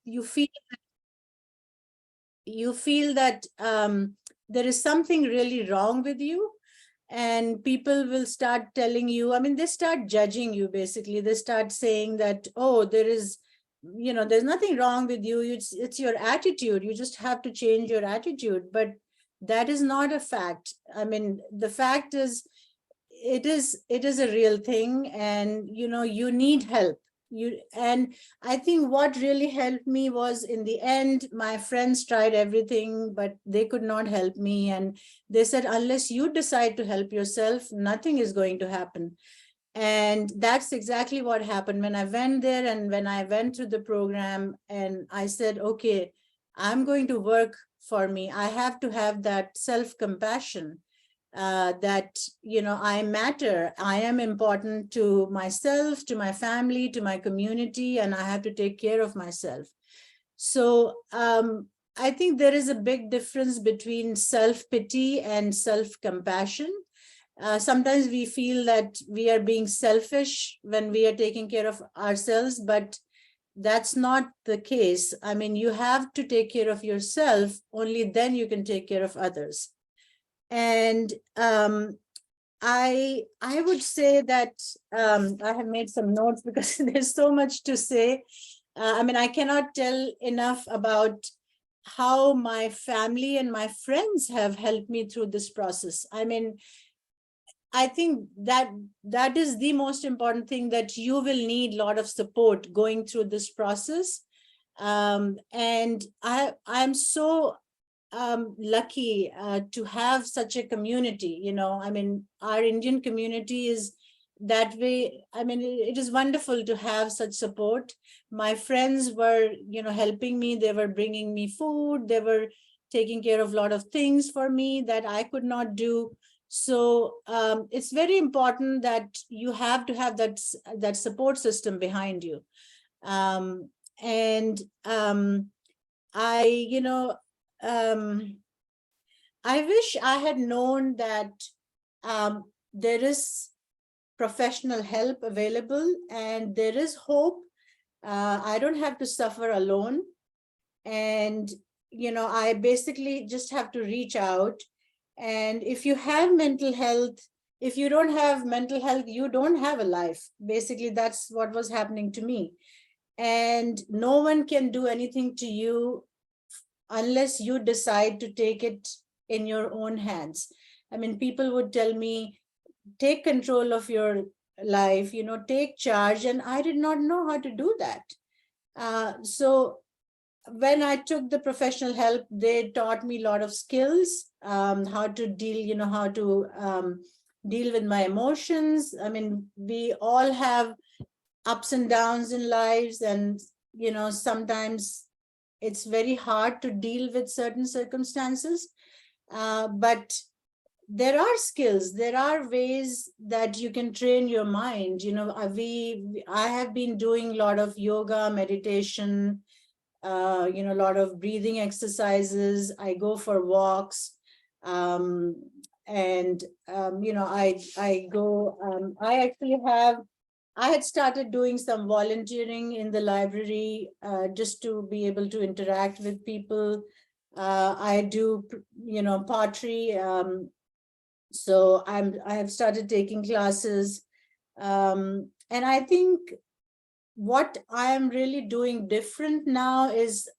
you feel that there is something really wrong with you, and people will start telling you, I mean, they start judging you. Basically, they start saying that, oh, there's nothing wrong with you. It's your attitude. You just have to change your attitude. But that is not a fact. I mean, the fact is, it is a real thing, and you need help. And I think what really helped me was, in the end, my friends tried everything, but they could not help me. And they said, unless you decide to help yourself, nothing is going to happen. And that's exactly what happened when I went there, and when I went through the program, and I said, okay, I'm going to work for me. I have to have that self-compassion, that, I matter. I am important to myself, to my family, to my community, and I have to take care of myself. So I think there is a big difference between self-pity and self-compassion. Sometimes we feel that we are being selfish when we are taking care of ourselves, but that's not the case. I mean, you have to take care of yourself, only then you can take care of others. And I would say that I have made some notes because there's so much to say. I mean, I cannot tell enough about how my family and my friends have helped me through this process. I mean, I think that is the most important thing, that you will need a lot of support going through this process. And I'm so lucky to have such a community. I mean, our Indian community is that way. I mean, it is wonderful to have such support. My friends were, helping me. They were bringing me food. They were taking care of a lot of things for me that I could not do. So it's very important that you have to have that support system behind you. And I wish I had known that there is professional help available, and there is hope. I don't have to suffer alone. And, I basically just have to reach out. And if you have mental health, if you don't have mental health, you don't have a life. Basically, that's what was happening to me. And no one can do anything to you unless you decide to take it in your own hands. I mean, people would tell me, take control of your life, take charge. And I did not know how to do that. So when I took the professional help, they taught me a lot of skills, how to deal, how to deal with my emotions. I mean, we all have ups and downs in lives, and, sometimes it's very hard to deal with certain circumstances. But there are skills, there are ways that you can train your mind. I have been doing a lot of yoga, meditation, a lot of breathing exercises. I go for walks. And I had started doing some volunteering in the library, just to be able to interact with people. I do, pottery. So I have started taking classes. And I think what I am really doing different now is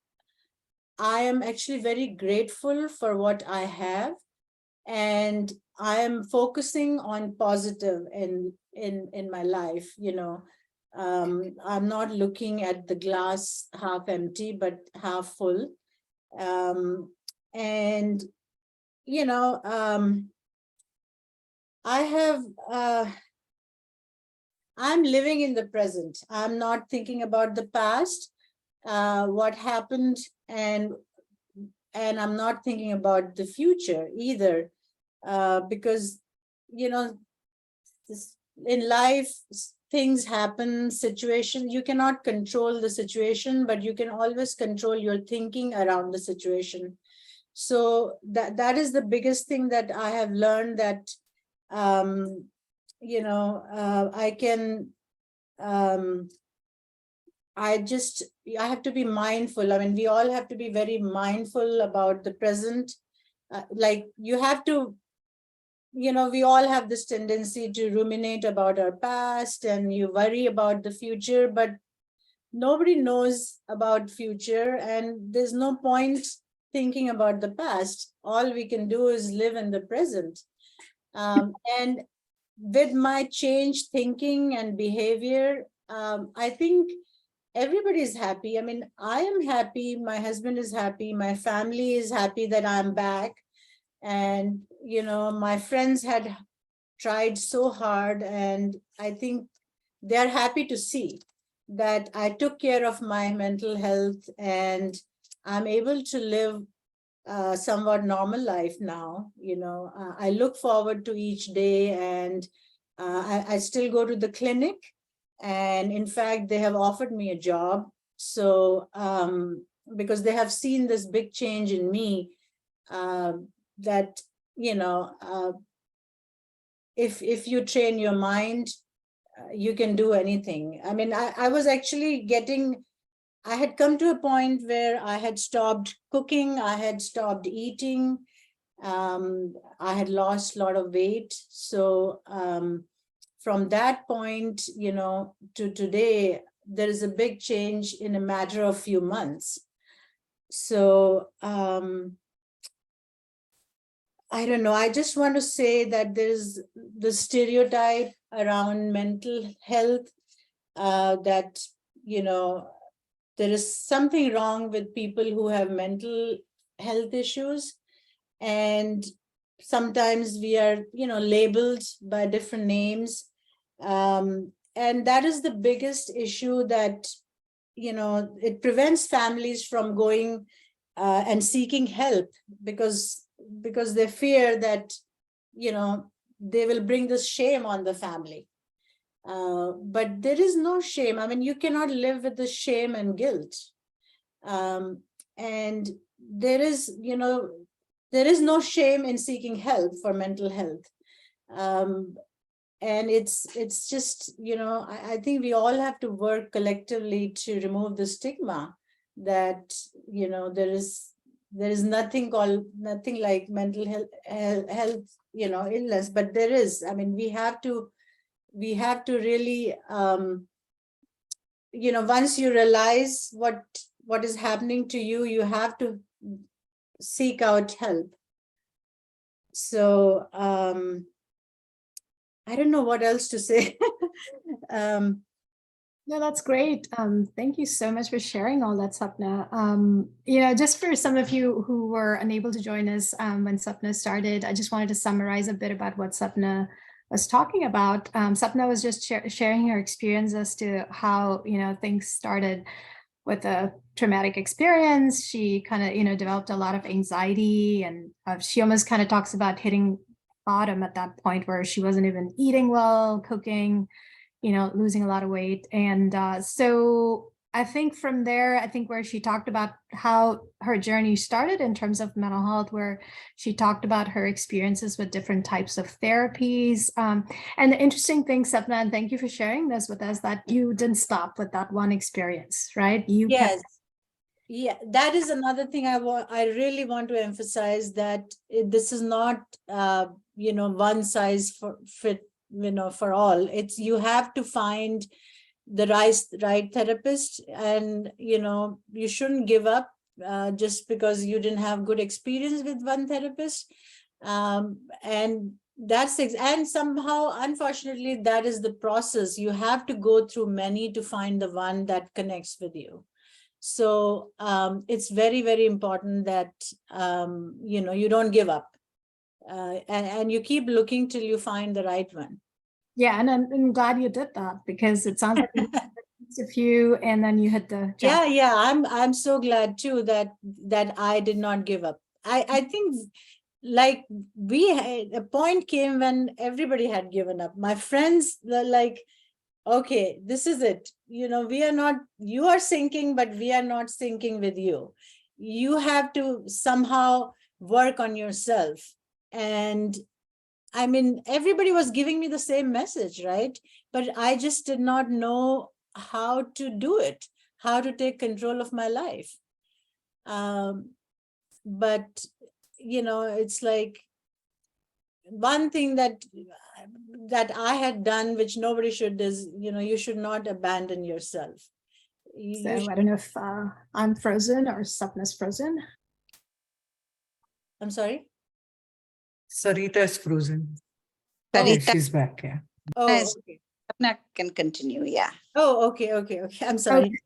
I am actually very grateful for what I have, and I am focusing on positive in my life. I'm not looking at the glass half empty, but half full. And I have I'm living in the present. I'm not thinking about the past, what happened, and I'm not thinking about the future either, because in life things happen, situations, you cannot control the situation, but you can always control your thinking around the situation. So that is the biggest thing that I have learned, that I can I have to be mindful. I mean, we all have to be very mindful about the present. Like you have to, we all have this tendency to ruminate about our past and you worry about the future, but nobody knows about future and there's no point thinking about the past. All we can do is live in the present. And with my changed thinking and behavior, I think everybody's happy. I mean, I am happy, my husband is happy, my family is happy that I'm back. And, my friends had tried so hard, and I think they're happy to see that I took care of my mental health and I'm able to live somewhat normal life now. I look forward to each day, and I still go to the clinic. And in fact, they have offered me a job. So because they have seen this big change in me, that, if you train your mind, you can do anything. I mean, I was actually I had come to a point where I had stopped cooking, I had stopped eating, I had lost a lot of weight. So from that point, to today, there is a big change in a matter of few months. So I don't know. I just want to say that there's the stereotype around mental health, that, there is something wrong with people who have mental health issues. And sometimes we are, labeled by different names. And that is the biggest issue that, it prevents families from going and seeking help because they fear that, they will bring this shame on the family. But there is no shame. I mean, you cannot live with the shame and guilt. And there is no shame in seeking help for mental health. And it's just, I think we all have to work collectively to remove the stigma that, there is nothing like mental health, illness, but there is. I mean, we have to really, once you realize what is happening to you, you have to seek out help. So I don't know what else to say. No, that's great. Thank you so much for sharing all that, Sapna. Just for some of you who were unable to join us when Sapna started, I just wanted to summarize a bit about what Sapna was talking about. Sapna was just sharing her experience as to how, things started with a traumatic experience. She kind of, developed a lot of anxiety, and she almost kind of talks about hitting bottom at that point where she wasn't even eating well, cooking, losing a lot of weight. And so I think from there, where she talked about how her journey started in terms of mental health, where she talked about her experiences with different types of therapies. And the interesting thing, Sapna, and thank you for sharing this with us, that you didn't stop with that one experience, right? Yes. Yeah, that is another thing I really want to emphasize, that this is not, one size fit, for all. It's, you have to find the right therapist, and, you shouldn't give up just because you didn't have good experience with one therapist. And and somehow, unfortunately, that is the process. You have to go through many to find the one that connects with you. So it's very, very important that, you don't give up, and you keep looking till you find the right one. Yeah, and I'm glad you did that, because it sounds like you a few and then you hit the jackpot. Yeah, I'm so glad too that I did not give up. I think, like, a point came when everybody had given up. My friends were like, okay, this is it. We are not, you are sinking, but we are not sinking with you. You have to somehow work on yourself. And I mean, everybody was giving me the same message, right? But I just did not know how to do it. how to take control of my life. But, it's like one thing that I had done, which nobody should, is, you should not abandon yourself. So I don't know if I'm frozen or Sapna's frozen. I'm sorry? Saritha is frozen. Oh. Okay, she's back, yeah. Oh, Nice. okay. Sapna can continue. Yeah. Oh, okay. I'm sorry.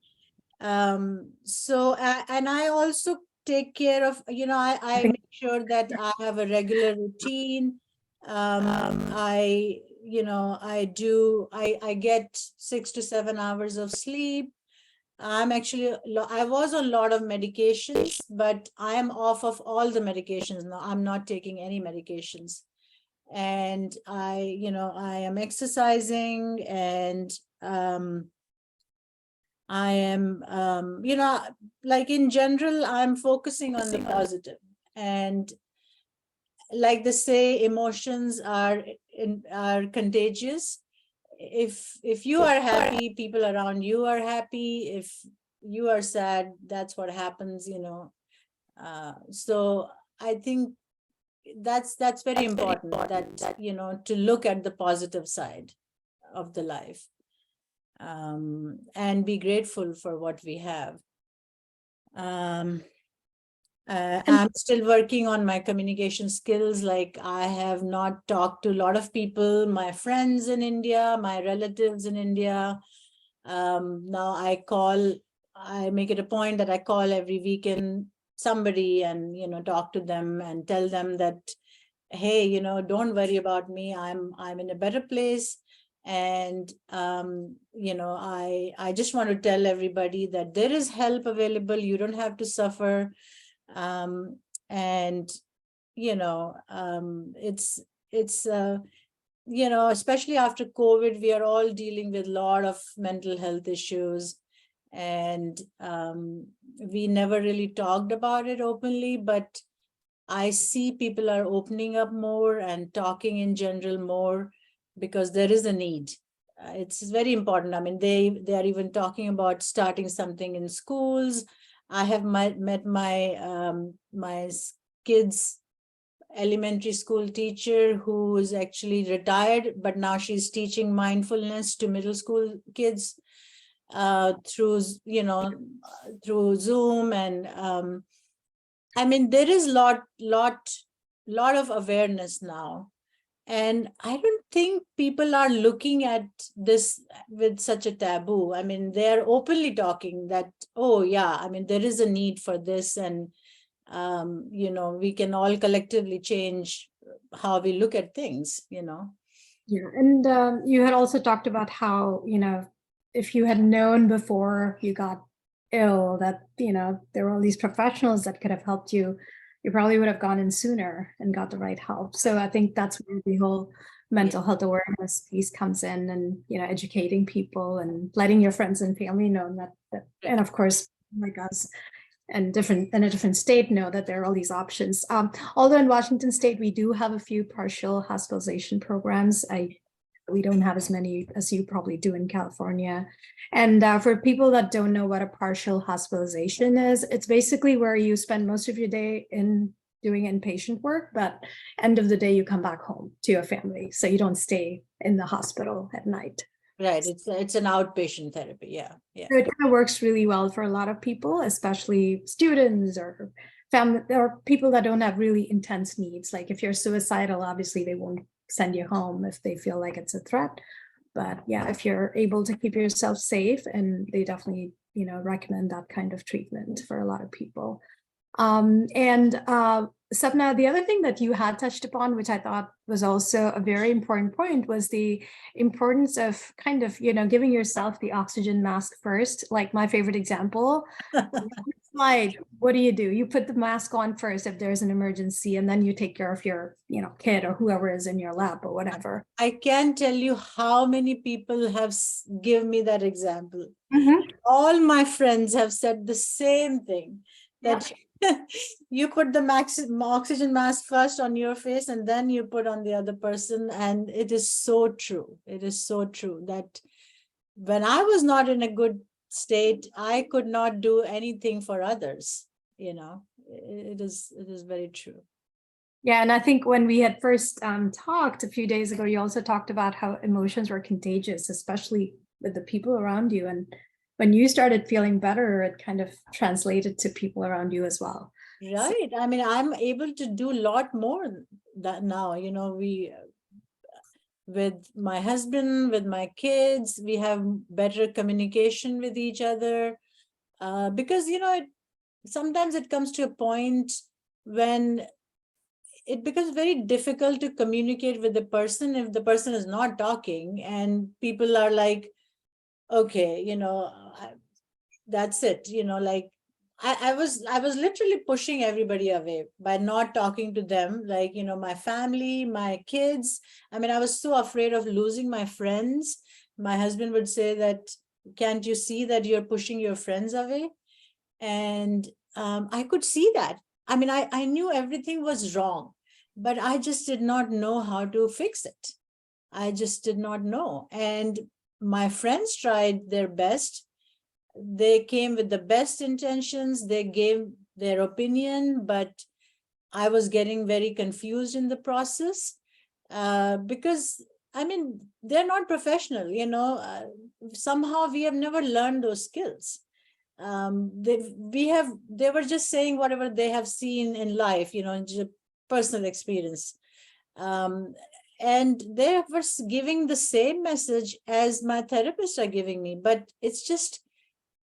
So, and I also take care of, I make sure that I have a regular routine. I get 6 to 7 hours of sleep. I was on a lot of medications, but I am off of all the medications now. I'm not taking any medications. And I am exercising, and I am, like in general, I'm focusing on the positive. And like they say, emotions are contagious. If you are happy, people around you are happy. If you are sad, that's what happens, So I think that's very important, that to look at the positive side of the life, and be grateful for what we have. I'm still working on my communication skills. Like, I have not talked to a lot of people, my friends in India, my relatives in India. Now I make it a point that I call every weekend somebody and, talk to them and tell them that, hey, don't worry about me. I'm in a better place. And, I just want to tell everybody that there is help available. You don't have to suffer. And, it's, especially after COVID, we are all dealing with a lot of mental health issues. And we never really talked about it openly, but I see people are opening up more and talking in general more, because there is a need. It's very important. I mean, they are even talking about starting something in schools. I have met my my kids' elementary school teacher, who is actually retired, but now she's teaching mindfulness to middle school kids through through Zoom. And I mean, there is lot of awareness now. And I don't think people are looking at this with such a taboo. I mean, they're openly talking that, oh yeah, I mean, there is a need for this. And, we can all collectively change how we look at things, Yeah, and you had also talked about how, if you had known before you got ill that, there were all these professionals that could have helped you, you probably would have gone in sooner and got the right help. So I think that's where the whole mental health awareness piece comes in, and, educating people and letting your friends and family know that and of course, like us, and in a different state, know that there are all these options. Although in Washington state, we do have a few partial hospitalization programs. We don't have as many as you probably do in California. And for people that don't know what a partial hospitalization is, it's basically where you spend most of your day in doing inpatient work, but end of the day, you come back home to your family. So you don't stay in the hospital at night. right? It's an outpatient therapy. Yeah. So it kind of works really well for a lot of people, especially students or family or people that don't have really intense needs. Like if you're suicidal, obviously they won't send you home if they feel like it's a threat. But yeah, if you're able to keep yourself safe, and they definitely, recommend that kind of treatment for a lot of people. Sapna, the other thing that you had touched upon, which I thought was also a very important point, was the importance of kind of, giving yourself the oxygen mask first. Like my favorite example, slide, what do? You put the mask on first if there's an emergency, and then you take care of your, kid or whoever is in your lap or whatever. I can't tell you how many people have given me that example. All my friends have said the same thing, that you put the oxygen mask first on your face, and then you put on the other person. And it is so true. It is so true that when I was not in a good state, I could not do anything for others. It is very true. Yeah, and I think when we had first talked a few days ago, you also talked about how emotions were contagious, especially with the people around you. And when you started feeling better, it kind of translated to people around you as well. Right. I mean, I'm able to do a lot more that now, with my husband, with my kids, we have better communication with each other. Because, sometimes it comes to a point when it becomes very difficult to communicate with the person if the person is not talking, and people are like, okay, that's it, like I was literally pushing everybody away by not talking to them, like, my family, my kids. I mean, I was so afraid of losing my friends. My husband would say that, can't you see that you're pushing your friends away? And I could see that. I mean, I knew everything was wrong, but I just did not know how to fix it. I just did not know. And my friends tried their best. They came with the best intentions. They gave their opinion, but I was getting very confused in the process because, I mean, they're not professional, somehow we have never learned those skills. They were just saying whatever they have seen in life, just personal experience. And they were giving the same message as my therapists are giving me, but it's just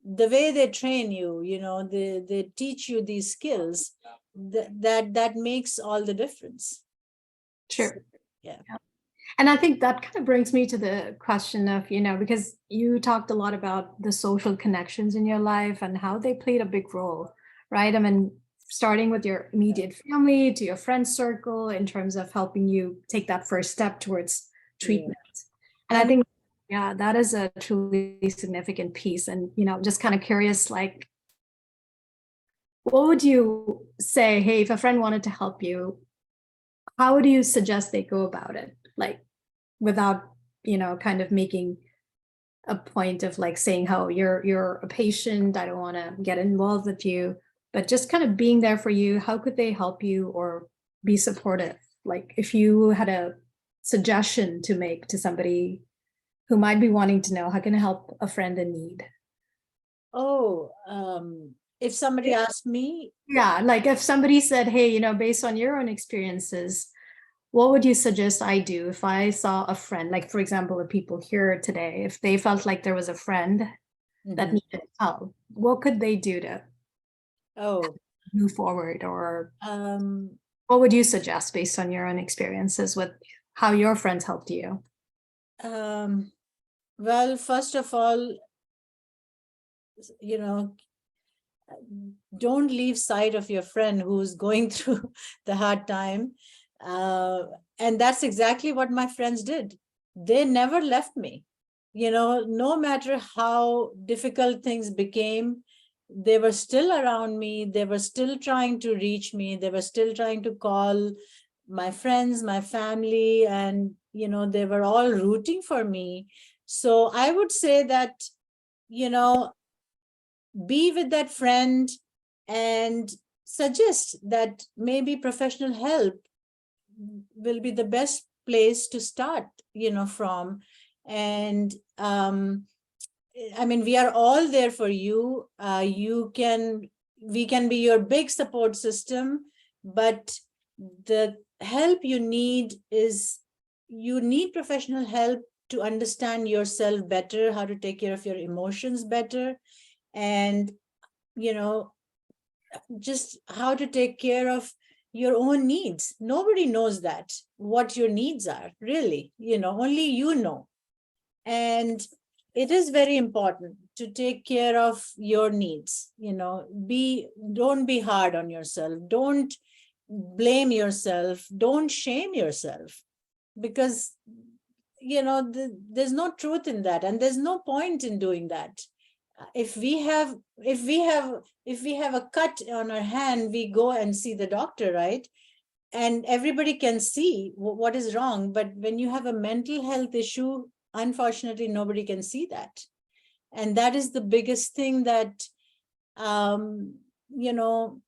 the way they train you, they teach you these skills that makes all the difference. Sure. Yeah. And I think that kind of brings me to the question of, because you talked a lot about the social connections in your life and how they played a big role, right? I mean, starting with your immediate family to your friend circle in terms of helping you take that first step towards treatment. And I think, yeah, that is a truly significant piece. And, just kind of curious, like, what would you say, hey, if a friend wanted to help you, how would you suggest they go about it? Like, without, kind of making a point of like saying how you're a patient, I don't want to get involved with you, but just kind of being there for you. How could they help you or be supportive? Like, if you had a suggestion to make to somebody who might be wanting to know, how can I help a friend in need? Oh, if somebody asked me, Yeah, like if somebody said, hey, based on your own experiences, what would you suggest I do if I saw a friend, like, for example, the people here today, if they felt like there was a friend that needed help, what could they do to move forward? Or what would you suggest based on your own experiences with how your friends helped you? Well, first of all, don't leave sight of your friend who's going through the hard time. And that's exactly what my friends did. They never left me. No matter how difficult things became, they were still around me. They were still trying to reach me. They were still trying to call my friends, my family, and, they were all rooting for me. So I would say that, be with that friend and suggest that maybe professional help will be the best place to start, from. And I mean, we are all there for you. We can be your big support system, but the help you need is, you need professional help to understand yourself better, how to take care of your emotions better, and, just how to take care of your own needs. Nobody knows that, what your needs are, really, only you know. And it is very important to take care of your needs. Don't be hard on yourself. Don't blame yourself. Don't shame yourself, because, there's no truth in that, and there's no point in doing that. If we have a cut on our hand, we go and see the doctor, right? And everybody can see what is wrong. But when you have a mental health issue, unfortunately, nobody can see that. And that is the biggest thing that, you know,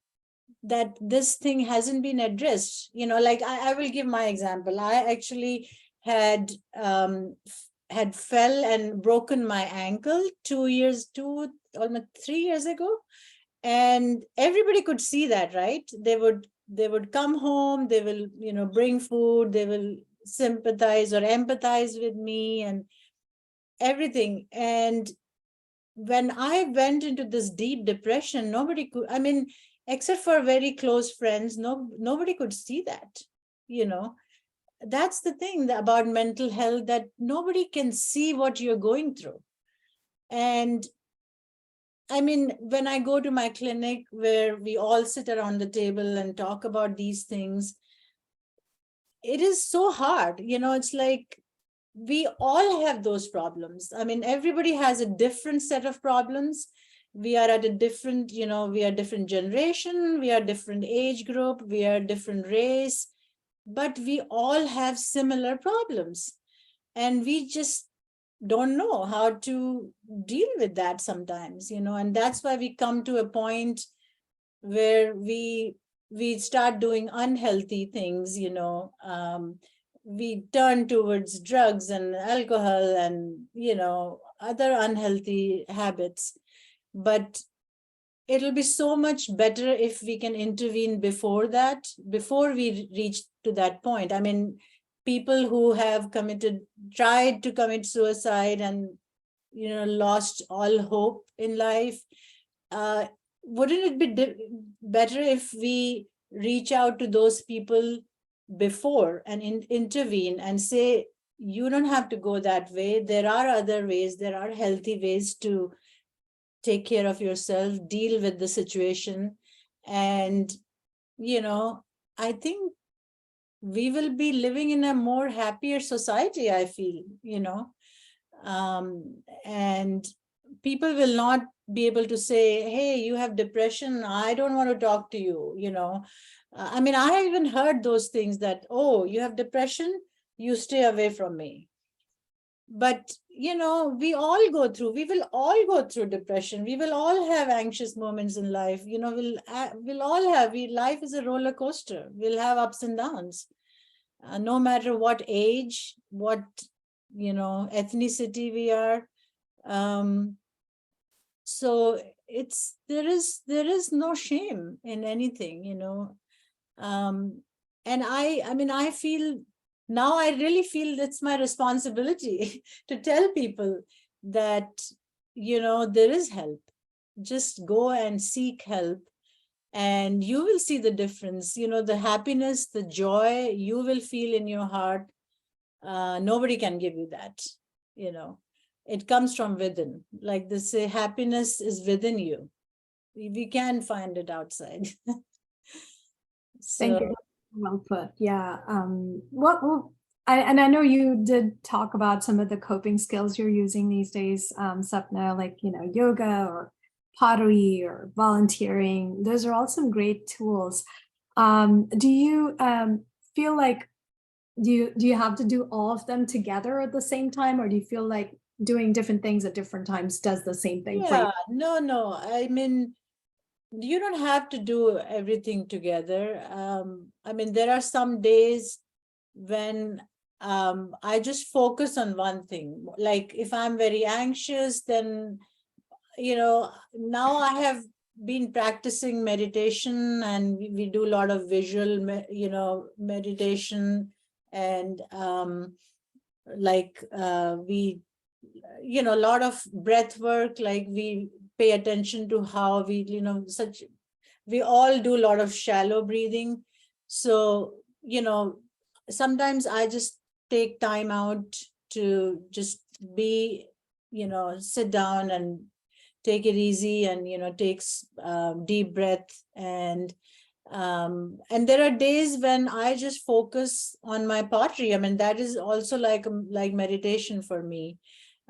that this thing hasn't been addressed. You know, like I will give my example. I actually had fell and broken my ankle almost 3 years ago. And everybody could see that, right? They would come home, they will, you know, bring food, they will sympathize or empathize with me and everything. And when I went into this deep depression, nobody could, I mean, except for very close friends, nobody could see that, you know. That's the thing about mental health, that nobody can see what you're going through. And I mean, when I go to my clinic where we all sit around the table and talk about these things, it is so hard. You know, it's like we all have those problems. I mean, everybody has a different set of problems. We are at a different, you know, we are different generation, we are different age group, we are different race, but we all have similar problems. And we just don't know how to deal with that sometimes, you know. And that's why we come to a point where we start doing unhealthy things, you know. We turn towards drugs and alcohol and, you know, other unhealthy habits. But it'll be so much better if we can intervene before that, before we reach to that point. I mean, people who have tried to commit suicide and, you know, lost all hope in life, wouldn't it be better if we reach out to those people before and intervene and say, you don't have to go that way. There are other ways, there are healthy ways to take care of yourself, deal with the situation. And, you know, I think we will be living in a more happier society, I feel, you know. And people will not be able to say, hey, you have depression, I don't want to talk to you, you know. I mean, I even heard those things that, oh, you have depression, you stay away from me. But, you know, we will all go through depression. We will all have anxious moments in life. You know, we'll all have, life is a roller coaster. We'll have ups and downs, no matter what age, what, you know, ethnicity we are. So there is no shame in anything, you know. And I mean, I feel now, I really feel it's my responsibility to tell people that, you know, there is help. Just go and seek help, and you will see the difference. You know, the happiness, the joy you will feel in your heart, nobody can give you that, you know. It comes from within. Like they say, happiness is within you. We can find it outside. Thank you. Well put. Yeah. I know you did talk about some of the coping skills you're using these days, Sapna, like, you know, yoga or pottery or volunteering. Those are all some great tools. Do you feel like, do you have to do all of them together at the same time, or do you feel like doing different things at different times does the same thing for you? Yeah, no. I mean, you don't have to do everything together. I mean, there are some days when I just focus on one thing. Like if I'm very anxious, then, you know, now I have been practicing meditation, and we do a lot of visual, you know, meditation. And we, you know, a lot of breath work, like we pay attention to how we, you know, we all do a lot of shallow breathing. So, you know, sometimes I just take time out to just be, you know, sit down and take it easy, and, you know, takes deep breath. And there are days when I just focus on my pottery. I mean, that is also like meditation for me.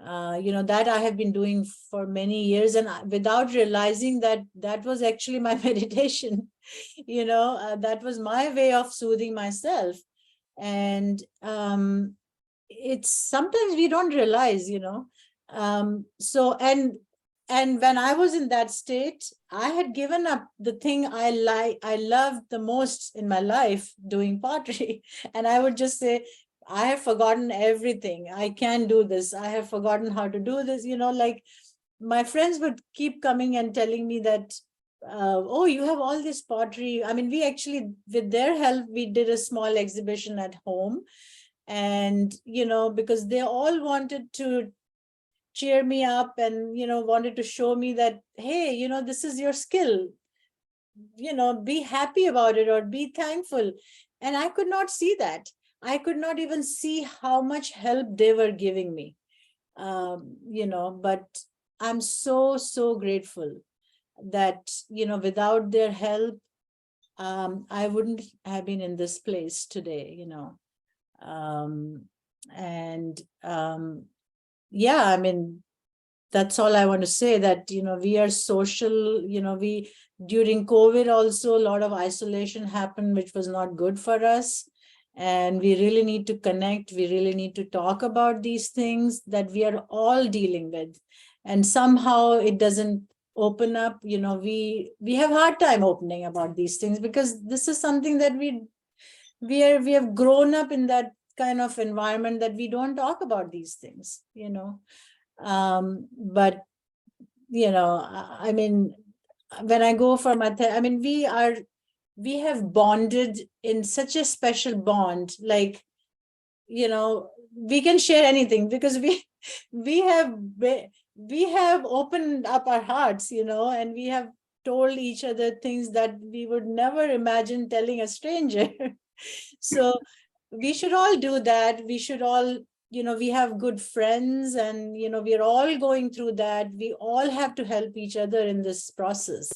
You know, that I have been doing for many years, and without realizing that that was actually my meditation. You know, that was my way of soothing myself. And it's sometimes we don't realize, you know, So, and when I was in that state, I had given up the thing I loved the most in my life, doing pottery. And I would just say, I have forgotten everything. I can't do this. I have forgotten how to do this. Like my friends would keep coming and telling me that, oh, you have all this pottery. I mean, we actually, with their help, we did a small exhibition at home. And, because they all wanted to cheer me up and, wanted to show me that, hey, this is your skill, be happy about it or be thankful. And I could not see that. I could not even see how much help they were giving me, but I'm so, so grateful that, without their help, I wouldn't have been in this place today, and yeah, I mean, that's all I want to say, that, we are social, we, during COVID also, a lot of isolation happened, which was not good for us. And we really need to connect. We really need to talk about these things that we are all dealing with. And somehow it doesn't open up, we have hard time opening about these things, because this is something that we have grown up in that kind of environment that we don't talk about these things, but I mean, when I go for my I mean, we have bonded in such a special bond, like, we can share anything, because we have we have opened up our hearts, and we have told each other things that we would never imagine telling a stranger. So we should all do that. We should all, we have good friends, and, we're all going through that. We all have to help each other in this process,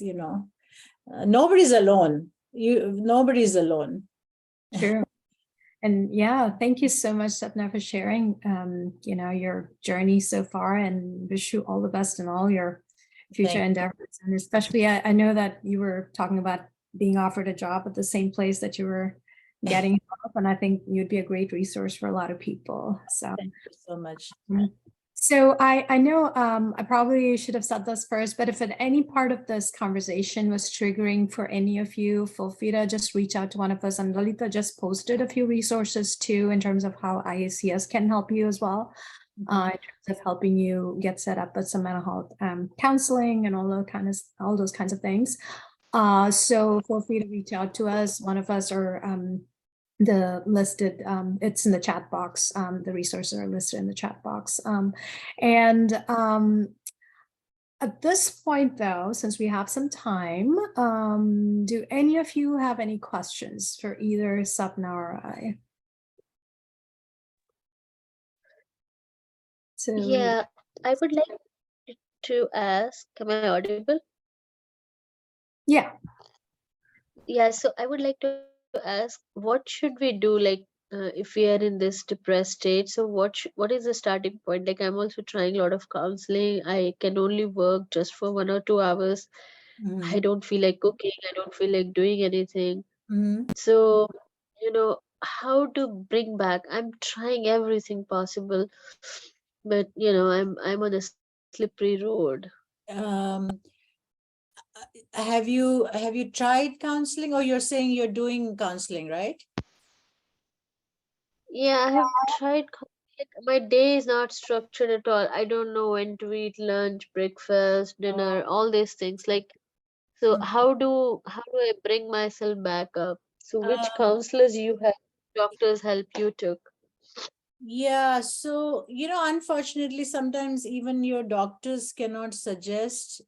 nobody's alone. Nobody's alone. True. And yeah, thank you so much, Sapna, for sharing, your journey so far, and wish you all the best in all your future endeavors. And especially, I know that you were talking about being offered a job at the same place that you were getting help, and I think you'd be a great resource for a lot of people. So thank you so much. So I know I probably should have said this first, but if at any part of this conversation was triggering for any of you, feel free to just reach out to one of us. And Lalita just posted a few resources too, in terms of how IACS can help you as well, in terms of helping you get set up with some mental health counseling and all those kinds of things. So feel free to reach out to us, one of us, or the listed, it's in the chat box. The resources are listed in the chat box. And at this point, though, since we have some time, do any of you have any questions for either Sapna or I? So Yeah, I would like to ask, am I audible? yeah. Yeah, so I would like to ask, what should we do, like, if we are in this depressed state? So what is the starting point? Like, I'm also trying a lot of counseling. I can only work just for 1 or 2 hours. I don't feel like cooking. I don't feel like doing anything. So, how to bring back? I'm trying everything possible, but I'm on a slippery road. Have you tried counseling, or you're saying you're doing counseling, right? Yeah, I have tried. My day is not structured at all. I don't know when to eat lunch, breakfast, dinner, all these things. Like, so how do I bring myself back up? So which counselors you have, doctors help you took? Yeah, so, unfortunately, sometimes even your doctors cannot suggest.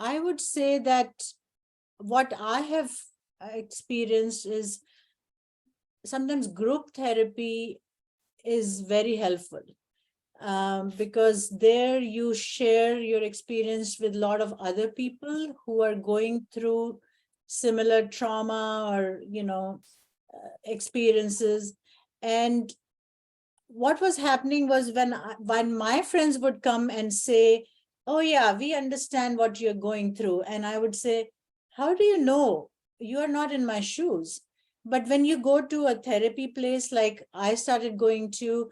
I would say that what I have experienced is sometimes group therapy is very helpful, because there you share your experience with a lot of other people who are going through similar trauma or, experiences. And what was happening was, when my friends would come and say, oh yeah, we understand what you're going through, and I would say, how do you know? You are not in my shoes. But when you go to a therapy place like I started going to,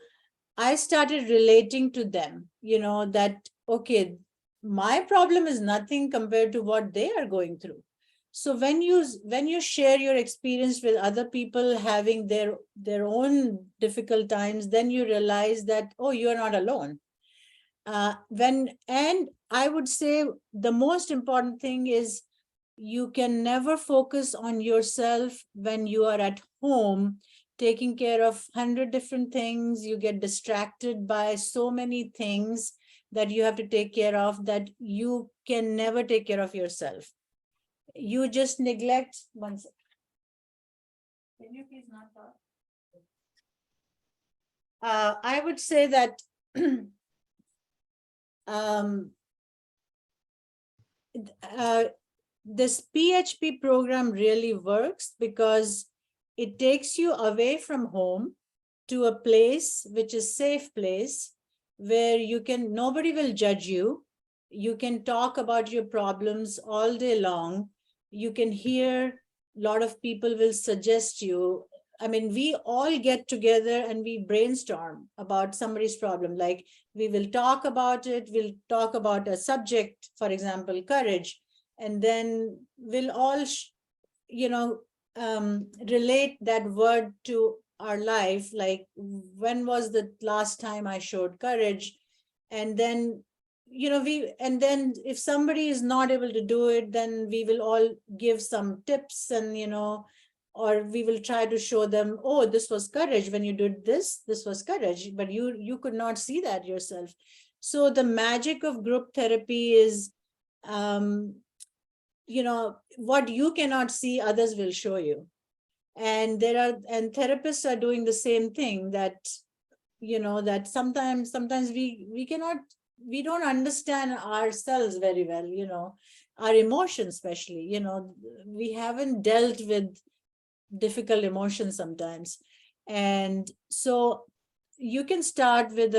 I started relating to them, that, okay, my problem is nothing compared to what they are going through. So when you share your experience with other people having their own difficult times, then you realize that, oh, you're not alone. And I would say the most important thing is you can never focus on yourself when you are at home taking care of 100 different things. You get distracted by so many things that you have to take care of that you can never take care of yourself. You just neglect one second. Can you please not talk? I would say that this PHP program really works because it takes you away from home to a place which is safe place where nobody will judge you. You can talk about your problems all day long. You can hear, a lot of people will suggest you. I mean, we all get together and we brainstorm about somebody's problem. Like, we will talk about it. We'll talk about a subject, for example, courage, and then we'll all, relate that word to our life. Like, when was the last time I showed courage? And then, and then if somebody is not able to do it, then we will all give some tips and, or we will try to show them, oh, this was courage. When you did this was courage, but you could not see that yourself. So the magic of group therapy is, what you cannot see, others will show you. And therapists are doing the same thing, that, that sometimes we don't understand ourselves very well, our emotions, especially, we haven't dealt with difficult emotions sometimes. And so you can start with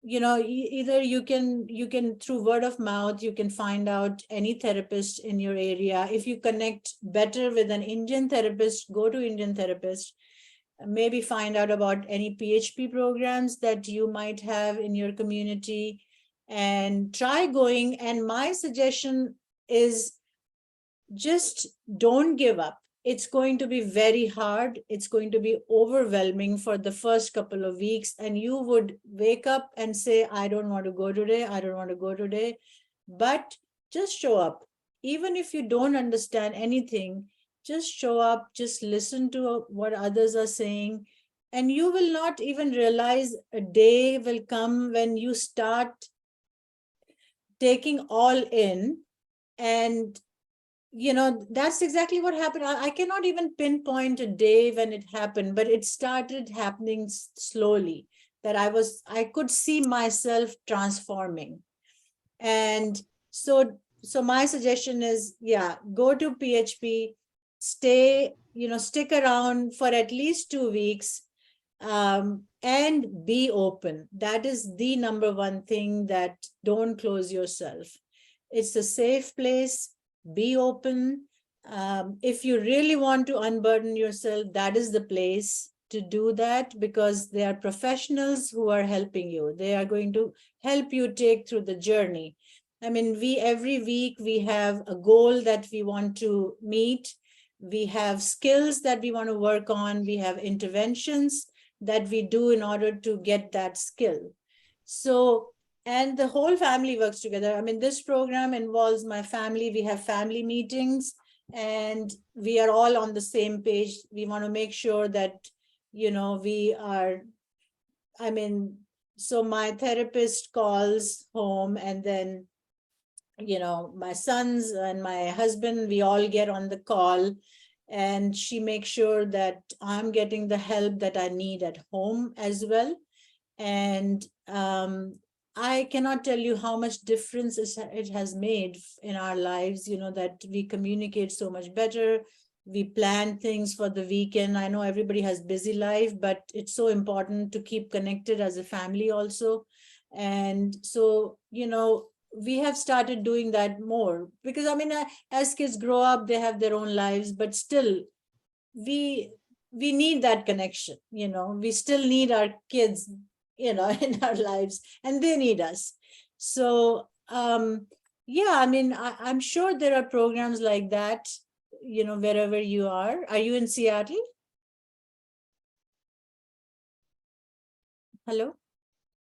either you can through word of mouth, you can find out any therapist in your area. If you connect better with an Indian therapist, go to Indian therapist. Maybe find out about any PHP programs that you might have in your community and try going. And my suggestion is, just don't give up. It's going to be very hard. It's going to be overwhelming for the first couple of weeks. And you would wake up and say, I don't want to go today. I don't want to go today. But just show up. Even if you don't understand anything, just show up, just listen to what others are saying. And you will not even realize a day will come when you start taking all in. And that's exactly what happened. I cannot even pinpoint a day when it happened, but it started happening slowly, that I could see myself transforming. And so my suggestion is, yeah, go to PHP, stick around for at least 2 weeks, and be open. That is the number one thing, that don't close yourself. It's a safe place. Be open. If you really want to unburden yourself, that is the place to do that, because they are professionals who are helping you. They are going to help you take through the journey. I mean, every week we have a goal that we want to meet. We have skills that we want to work on. We have interventions that we do in order to get that skill. So, and the whole family works together. I mean, this program involves my family. We have family meetings and we are all on the same page. We want to make sure that, we are, so my therapist calls home, and then, my sons and my husband, we all get on the call, and she makes sure that I'm getting the help that I need at home as well. And I cannot tell you how much difference it has made in our lives, that we communicate so much better. We plan things for the weekend. I know everybody has busy life, but it's so important to keep connected as a family also. And so, we have started doing that more, because as kids grow up, they have their own lives, but still we need that connection. We still need our kids you know, in our lives, and they need us. So, yeah, I mean, I'm sure there are programs like that, you know, wherever you are. Are you in Seattle? Hello?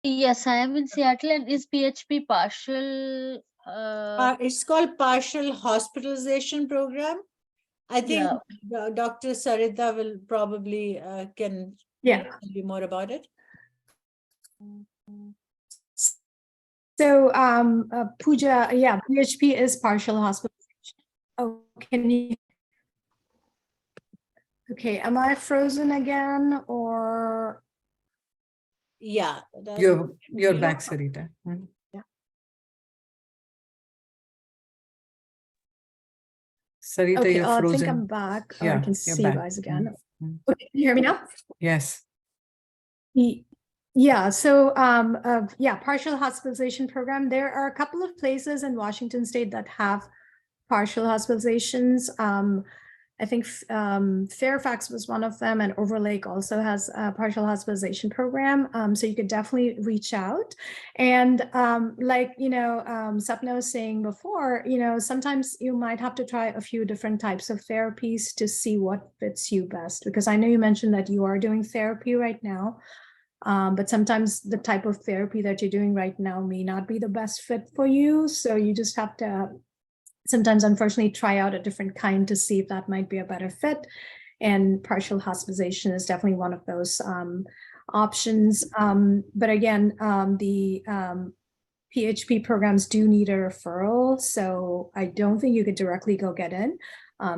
Yes, I am in Seattle. And is PHP partial? It's called partial hospitalization program. I think Yeah. Dr. Saritha will probably can Yeah. tell you more about it. So Pooja, yeah, PHP is partial hospitalization. Oh, can you? Okay, am I frozen again or? Yeah. You're back, Sarita. Yeah. Sarita, Okay, you're I frozen. think I'm back. I Yeah, can you're see you back. guys again. Mhm. Okay, can you hear me now? Yes. Yeah, so yeah, partial hospitalization program. There are a couple of places in Washington State that have partial hospitalizations. I think Fairfax was one of them, and Overlake also has a partial hospitalization program. So you could definitely reach out. And like, you know, Sapna was saying before, you know, sometimes you might have to try a few different types of therapies to see what fits you best. Because I know you mentioned that you are doing therapy right now. But sometimes the type of therapy that you're doing right now may not be the best fit for you. So you just have to sometimes, unfortunately, try out a different kind to see if that might be a better fit. And partial hospitalization is definitely one of those options. But again, the PHP programs do need a referral. So I don't think you could directly go get in.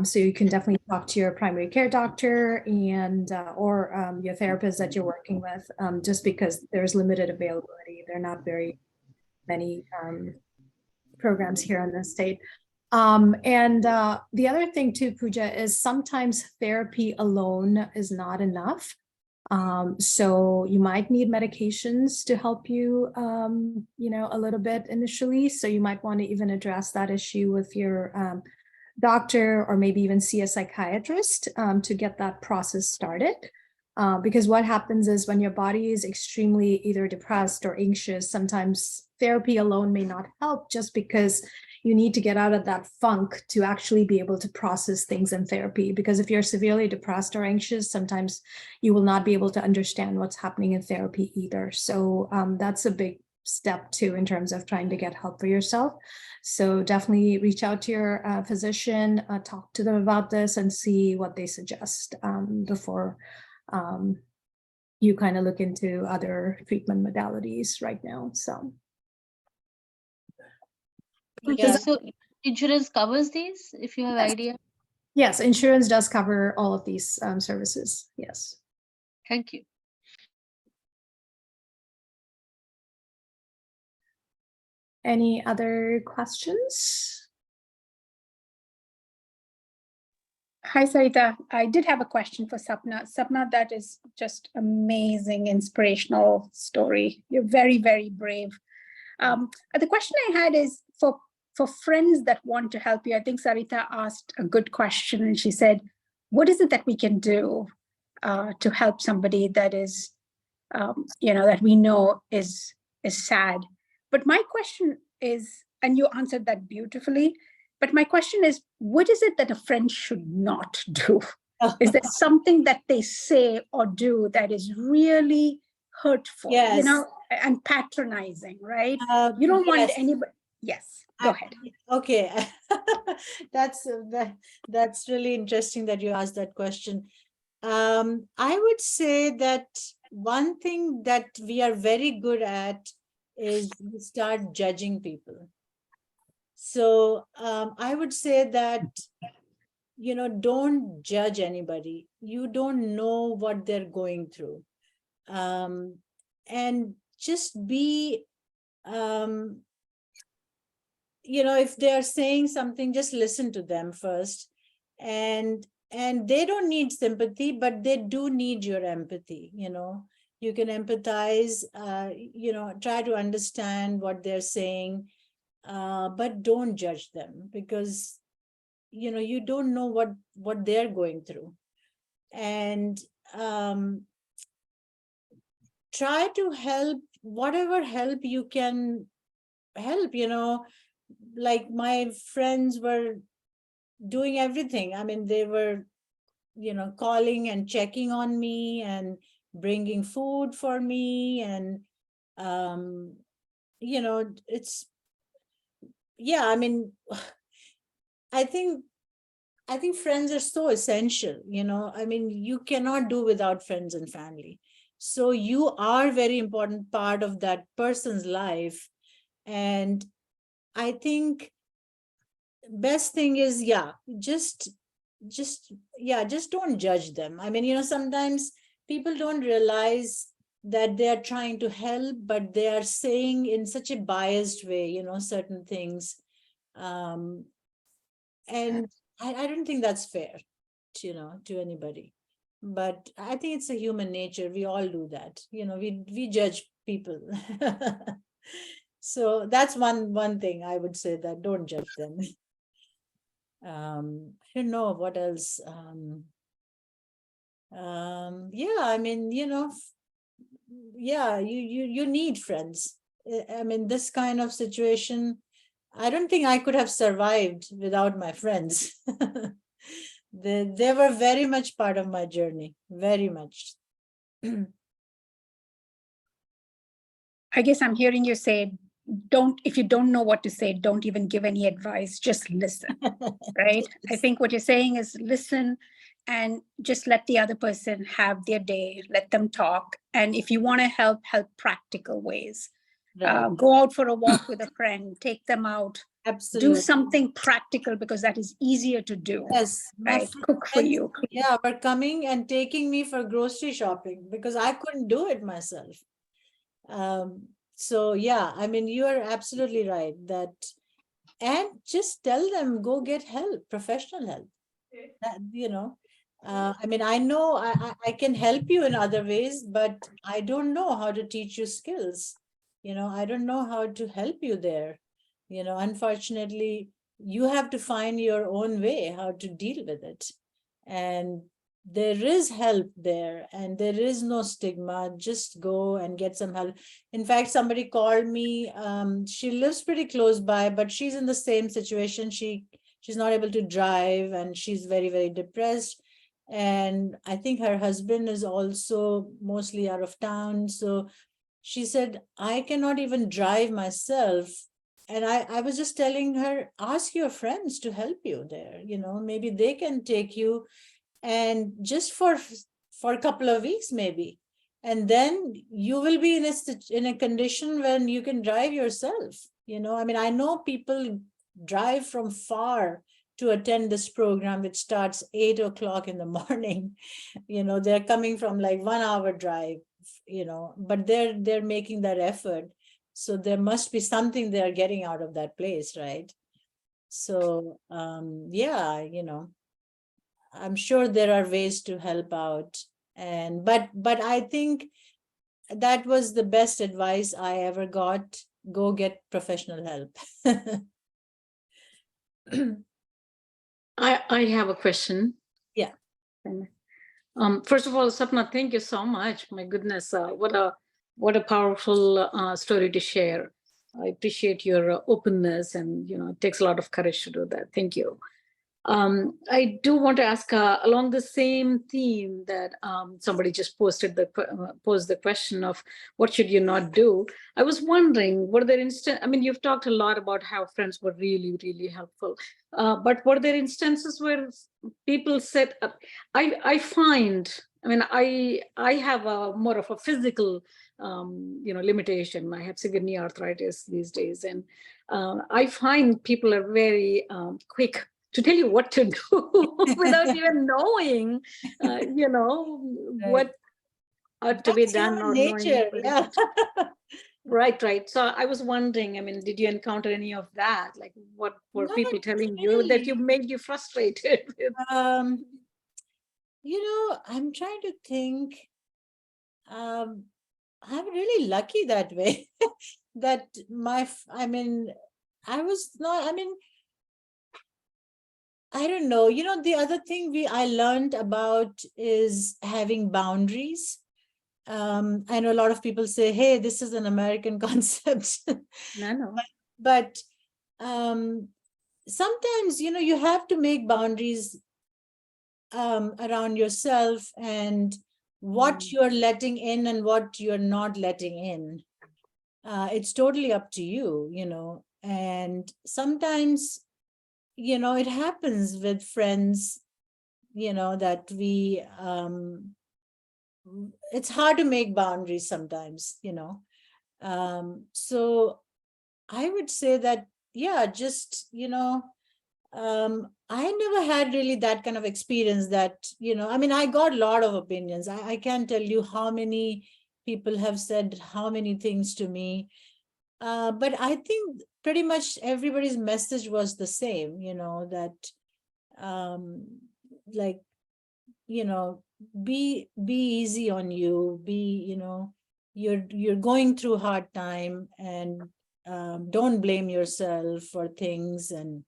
So you can definitely talk to your primary care doctor and or your therapist that you're working with, just because there's limited availability. There are not very many programs here in the state. And the other thing too, Pooja, is sometimes therapy alone is not enough. So you might need medications to help you, you know, a little bit initially. So you might want to even address that issue with your doctor, or maybe even see a psychiatrist to get that process started. Because what happens is when your body is extremely either depressed or anxious, sometimes therapy alone may not help, just because you need to get out of that funk to actually be able to process things in therapy. Because if you're severely depressed or anxious, sometimes you will not be able to understand what's happening in therapy either. So that's a big step too in terms of trying to get help for yourself. So definitely reach out to your physician, talk to them about this, and see what they suggest before you kind of look into other treatment modalities right now. So Okay, so insurance covers these, if you have idea? yes, insurance does cover all of these services. Yes. Thank you. Any other questions? Hi, Saritha. I did have a question for Sapna. Sapna, that is just amazing, inspirational story. You're very, very brave. The question I had is for friends that want to help you. I think Saritha asked a good question, and she said, "What is it that we can do to help somebody that is, you know, that we know is sad?" But my question is, and you answered that beautifully. But my question is, what is it that a friend should not do? Is there something that they say or do that is really hurtful, Yes. you know, and patronizing, right? You don't want Yes. anybody. Yes, go ahead. Okay. That's really interesting that you asked that question. I would say that one thing that we are very good at is we start judging people. So I would say that, you know, don't judge anybody. You don't know what they're going through. And just be, you know, if they are saying something, just listen to them first. And they don't need sympathy, but they do need your empathy. You know, you can empathize, you know, try to understand what they're saying, but don't judge them, because, you know, you don't know what they're going through. And try to help, whatever help you can help, like my friends were doing everything. I mean, they were, calling and checking on me and bringing food for me. And, it's, yeah, I mean, I think friends are so essential, I mean, you cannot do without friends and family. So you are a very important part of that person's life. And I think best thing is, just don't judge them. I mean, sometimes people don't realize that they are trying to help, but they are saying in such a biased way, certain things. And I don't think that's fair, to anybody. But I think it's a human nature. We all do that. We judge people. So that's one thing I would say, that don't judge them. I don't know what else. Yeah, I mean, yeah, you need friends. I mean, this kind of situation, I don't think I could have survived without my friends. They were very much part of my journey, very much. I guess I'm hearing you say, if you don't know what to say, don't even give any advice, just listen, right? I think what you're saying is listen and just let the other person have their day, let them talk. And if you want to help practical ways. Right. Go out for a walk with a friend, take them out, Absolutely. do something practical, because that is easier to do. Yes, right? Cook for friends, you. yeah, were coming and taking me for grocery shopping because I couldn't do it myself. So yeah, I mean, you are absolutely right that, and just tell them, go get help, professional help. That, I mean, I know I can help you in other ways, but I don't know how to teach you skills. I don't know how to help you there. Unfortunately, you have to find your own way how to deal with it. And there is help there, and there is no stigma. Just go and get some help. In fact, somebody called me. She lives pretty close by, but she's in the same situation. She's not able to drive, and she's very, very depressed. And I think her husband is also mostly out of town. So she said, I cannot even drive myself. And I was just telling her, ask your friends to help you there. Maybe they can take you, and just for a couple of weeks, maybe. And then you will be in a condition when you can drive yourself. I mean, I know people drive from far to attend this program, which starts 8 o'clock in the morning. They're coming from like 1 hour drive, but they're making that effort. So there must be something they're getting out of that place, right? So yeah, I'm sure there are ways to help out. And but I think that was the best advice I ever got. Go get professional help. I have a question. Yeah. First of all, Sapna, thank you so much. My goodness, what a powerful story to share. I appreciate your openness, and it takes a lot of courage to do that. Thank you. I do want to ask along the same theme that somebody just posed the question of what should you not do. I was wondering, were there I mean, you've talked a lot about how friends were really, really helpful, but were there instances where people said, I find, I mean, I have a more of a physical, limitation. I have severe knee arthritis these days, and I find people are very quick to tell you what to do without even knowing, what ought to be That's done, human or nature. knowing. Yeah. Right. So I was wondering, I mean, did you encounter any of that? Like, what were Not people telling you that you really. made you frustrated with? I'm trying to think. I'm really lucky that way. That I mean, I was not, I mean, I don't know. The other thing I learned about is having boundaries. I know a lot of people say, hey, this is an American concept. No. But sometimes, you have to make boundaries around yourself and what you're letting in and what you're not letting in. It's totally up to you, and sometimes, it happens with friends, that it's hard to make boundaries sometimes, so I would say that, yeah, just, I never had really that kind of experience that, I mean, I got a lot of opinions. I can't tell you how many people have said how many things to me. But I think pretty much everybody's message was the same, that like, be easy on you, you're going through hard time, and don't blame yourself for things. And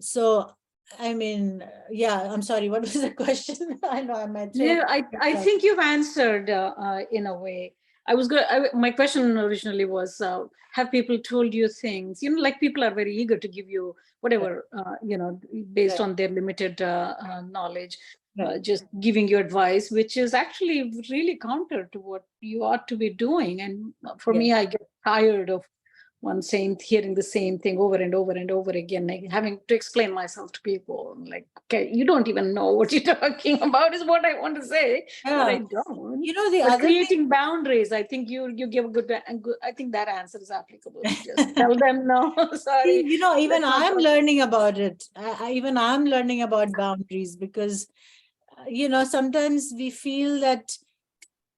so, I mean, yeah, I'm sorry, what was the question? I know I might. Yeah, I think you've answered in a way. My question originally was, have people told you things? Like people are very eager to give you whatever, based on their limited knowledge, just giving you advice, which is actually really counter to what you ought to be doing. And for me, I get tired of hearing the same thing over and over and over again, like having to explain myself to people. Like, okay, you don't even know what you're talking about is what I want to say, but I don't. The but other creating boundaries, I think you give a good, I think that answer is applicable. Just tell them no, sorry. Even I'm learning about it. Even I'm learning about boundaries because, sometimes we feel that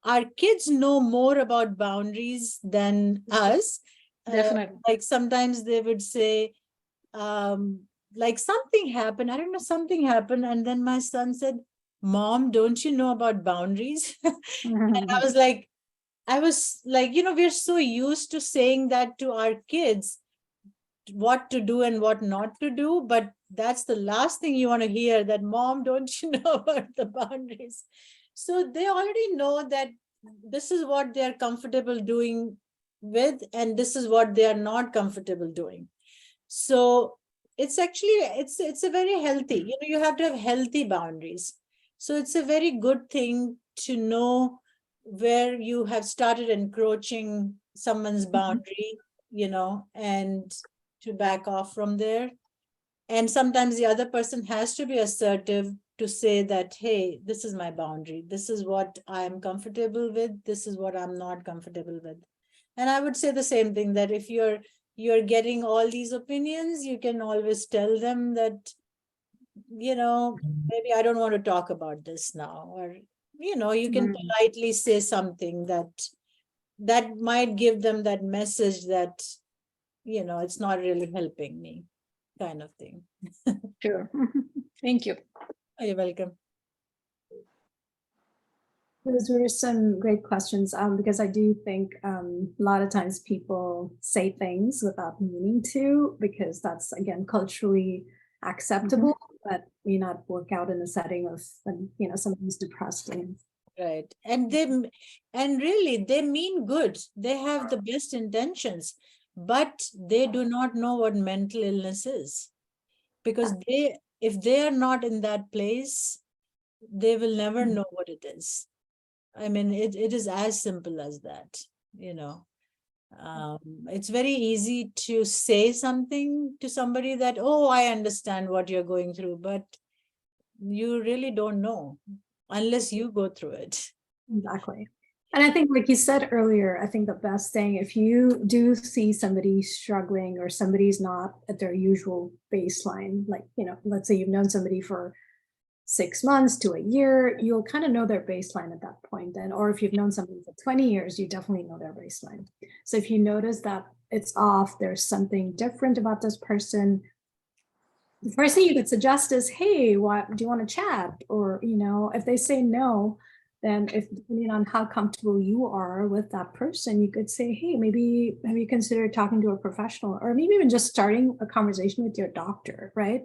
our kids know more about boundaries than us. Definitely. Like sometimes they would say, like something happened. I don't know, something happened. And then my son said, Mom, don't you know about boundaries? And I was like, we're so used to saying that to our kids, what to do and what not to do. But that's the last thing you want to hear, that Mom, don't you know about the boundaries? So they already know that this is what they're comfortable doing with, and this is what they are not comfortable doing. So it's actually, it's a very healthy, you have to have healthy boundaries. So it's a very good thing to know where you have started encroaching someone's boundary, and to back off from there. And sometimes the other person has to be assertive to say that, hey, this is my boundary. This is what I'm comfortable with. This is what I'm not comfortable with. And I would say the same thing, that if you're getting all these opinions, you can always tell them that, maybe I don't want to talk about this now, or, you can politely say something that might give them that message that, it's not really helping me, kind of thing. Sure. Thank you. You're welcome. Those were some great questions, because I do think a lot of times people say things without meaning to, because that's, again, culturally acceptable, but may not work out in a setting of, someone's depressed. Right. And really, they mean good. They have the best intentions, but they do not know what mental illness is. Because if they are not in that place, they will never know what it is. I mean, it is as simple as that, It's very easy to say something to somebody that, oh, I understand what you're going through, but you really don't know unless you go through it. Exactly. And I think, like you said earlier, I think the best thing, if you do see somebody struggling or somebody's not at their usual baseline, like, let's say you've known somebody for 6 months to a year, you'll kind of know their baseline at that point. And, or if you've known somebody for 20 years, you definitely know their baseline. So if you notice that it's off, there's something different about this person, the first thing you could suggest is, hey, what do you want to chat? Or, if they say no, then depending on how comfortable you are with that person, you could say, hey, maybe have you considered talking to a professional, or maybe even just starting a conversation with your doctor, right?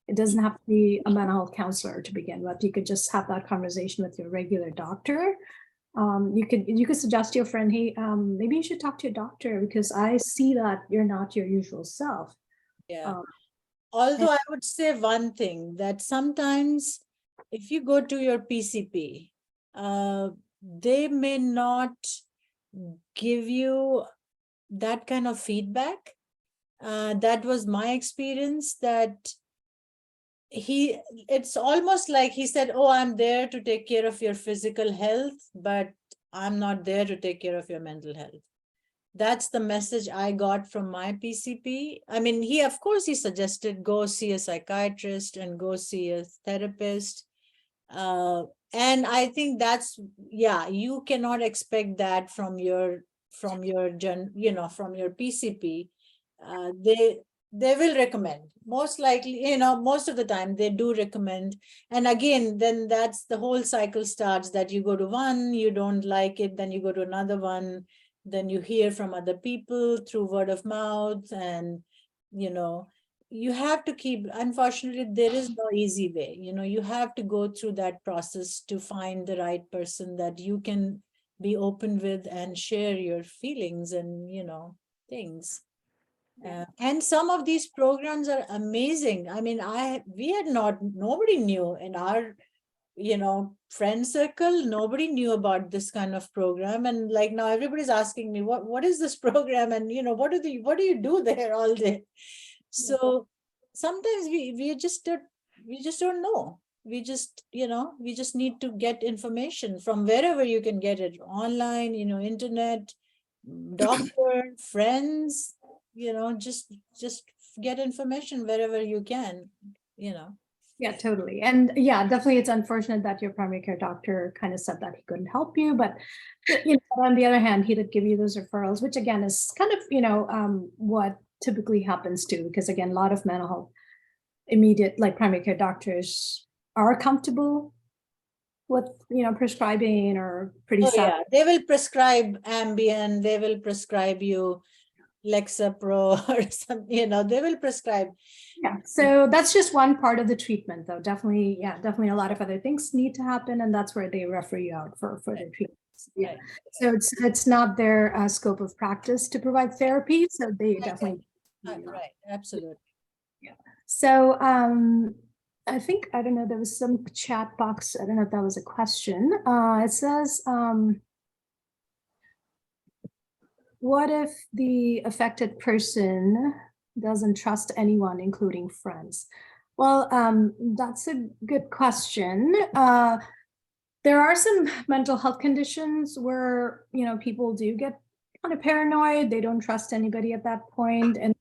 It doesn't have to be a mental health counselor to begin with. You could just have that conversation with your regular doctor you could suggest to your friend, hey, maybe you should talk to your doctor because I see that you're not your usual self. Yeah. Um, Although I would say one thing, that sometimes if you go to your PCP, they may not give you that kind of feedback. That was my experience, that it's almost like he said, oh, I'm there to take care of your physical health, but I'm not there to take care of your mental health. That's the message I got from my PCP. I mean, of course, he suggested go see a psychiatrist and go see a therapist. And I think that's, yeah, you cannot expect that from your PCP. They will recommend, most likely, most of the time they do recommend. And again, then that's the whole cycle starts, that you go to one, you don't like it, then you go to another one, then you hear from other people through word of mouth. And you have to keep, unfortunately, there is no easy way. You have to go through that process to find the right person that you can be open with and share your feelings and things. And some of these programs are amazing. I mean, nobody knew in our friend circle, nobody knew about this kind of program. And like now everybody's asking me, what is this program? And what do you do there all day? So sometimes we just don't know. We just need to get information from wherever you can get it, online, internet, doctor, friends, just get information wherever you can. Yeah, totally. And yeah, definitely it's unfortunate that your primary care doctor kind of said that he couldn't help you, but on the other hand, he did give you those referrals, which again is kind of, what typically happens too, because again, a lot of mental health like primary care doctors are comfortable with, prescribing or pretty Yeah, they will prescribe Ambien, they will prescribe you Lexapro or something, they will prescribe. Yeah, so that's just one part of the treatment though. Definitely, yeah, definitely a lot of other things need to happen, and that's where they refer you out for the treatments. Yeah. Right. So it's not their scope of practice to provide therapy, so they definitely. Right, absolutely. Yeah. So I think, I don't know, there was some chat box. I don't know if that was a question. It says, what if the affected person doesn't trust anyone, including friends? Well, that's a good question. There are some mental health conditions where, people do get kind of paranoid. They don't trust anybody at that point. And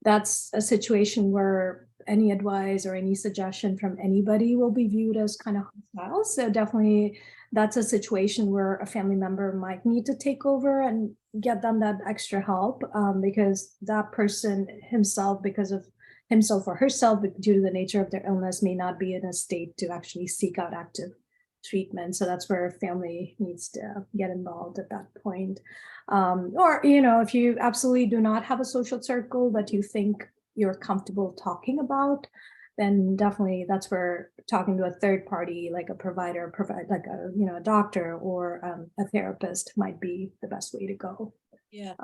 that's a situation where any advice or any suggestion from anybody will be viewed as kind of hostile. So definitely that's a situation where a family member might need to take over and get them that extra help, because that person himself, because of himself or herself, due to the nature of their illness, may not be in a state to actually seek out active treatment. So that's where family needs to get involved at that point. Or, if you absolutely do not have a social circle that you think you're comfortable talking about, then definitely that's where talking to a third party, like a provider, like a doctor or a therapist might be the best way to go. Yeah.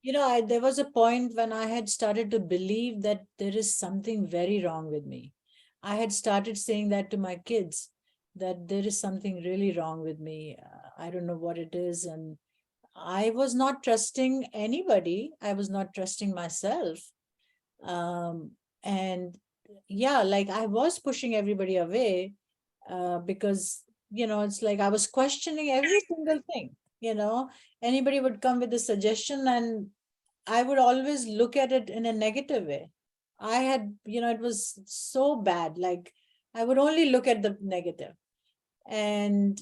There was a point when I had started to believe that there is something very wrong with me. I had started saying that to my kids, that there is something really wrong with me. I don't know what it is. And I was not trusting anybody. I was not trusting myself. And yeah, like I was pushing everybody away because, it's like I was questioning every single thing. Anybody would come with a suggestion and I would always look at it in a negative way. I had, it was so bad. Like I would only look at the negative. And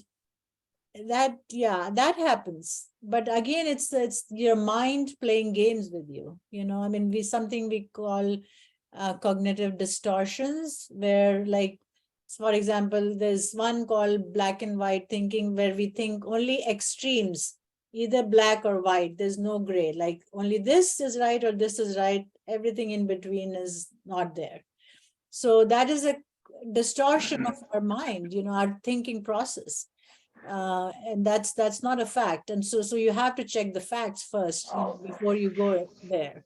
that happens. But again, it's your mind playing games with you. I mean, something we call cognitive distortions, where like, for example, there's one called black and white thinking, where we think only extremes, either black or white. There's no gray, like only this is right or this is right. Everything in between is not there. So that is a distortion of our mind, our thinking process. And that's not a fact. And so you have to check the facts first, before you go there.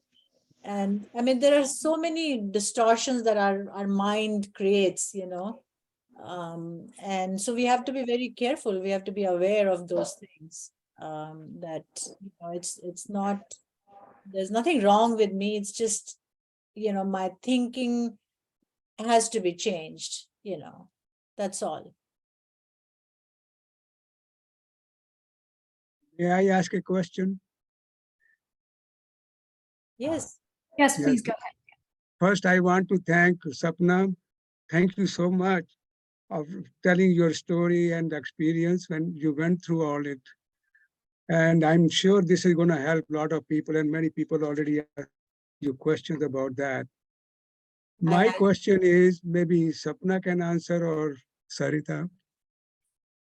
And I mean, there are so many distortions that our mind creates, and so we have to be very careful. We have to be aware of those things. That it's not. There's nothing wrong with me. It's just, my thinking has to be changed. That's all. May I ask a question? Yes. Yes, Yes. please go ahead. First, I want to thank Sapna. Thank you so much of telling your story and experience when you went through all it. And I'm sure this is going to help a lot of people, and many people already asked you questions about that. My question is, maybe Sapna can answer, or Saritha.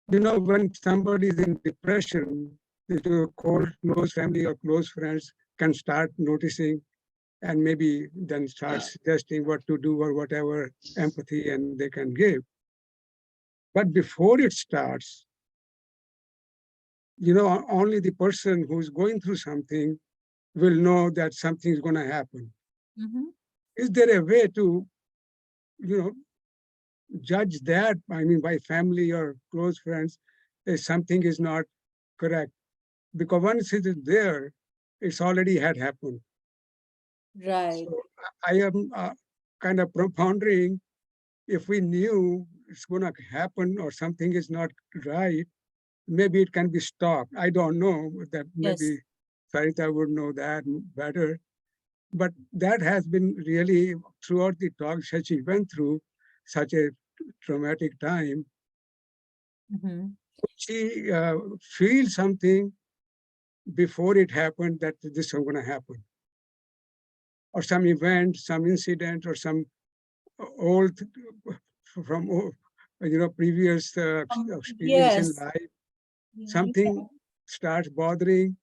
When somebody is in depression, the close family or close friends can start noticing, and maybe then start suggesting what to do or whatever empathy and they can give. But before it starts, only the person who's going through something will know that something's going to happen. Mhm. Is there a way to, judge that? I mean, by family or close friends, if something is not correct? Because once it is there, it's already had happened. Right. So I am kind of pondering, if we knew it's going to happen or something is not right, maybe it can be stopped. I don't know that. Yes. Maybe Saritha would know that better. But that has been really throughout the talks that she went through such a traumatic time. Mhm. She feels something before it happened that this is going to happen, or some event, some incident, or some old from previous experience in Yes. life. Something starts bothering.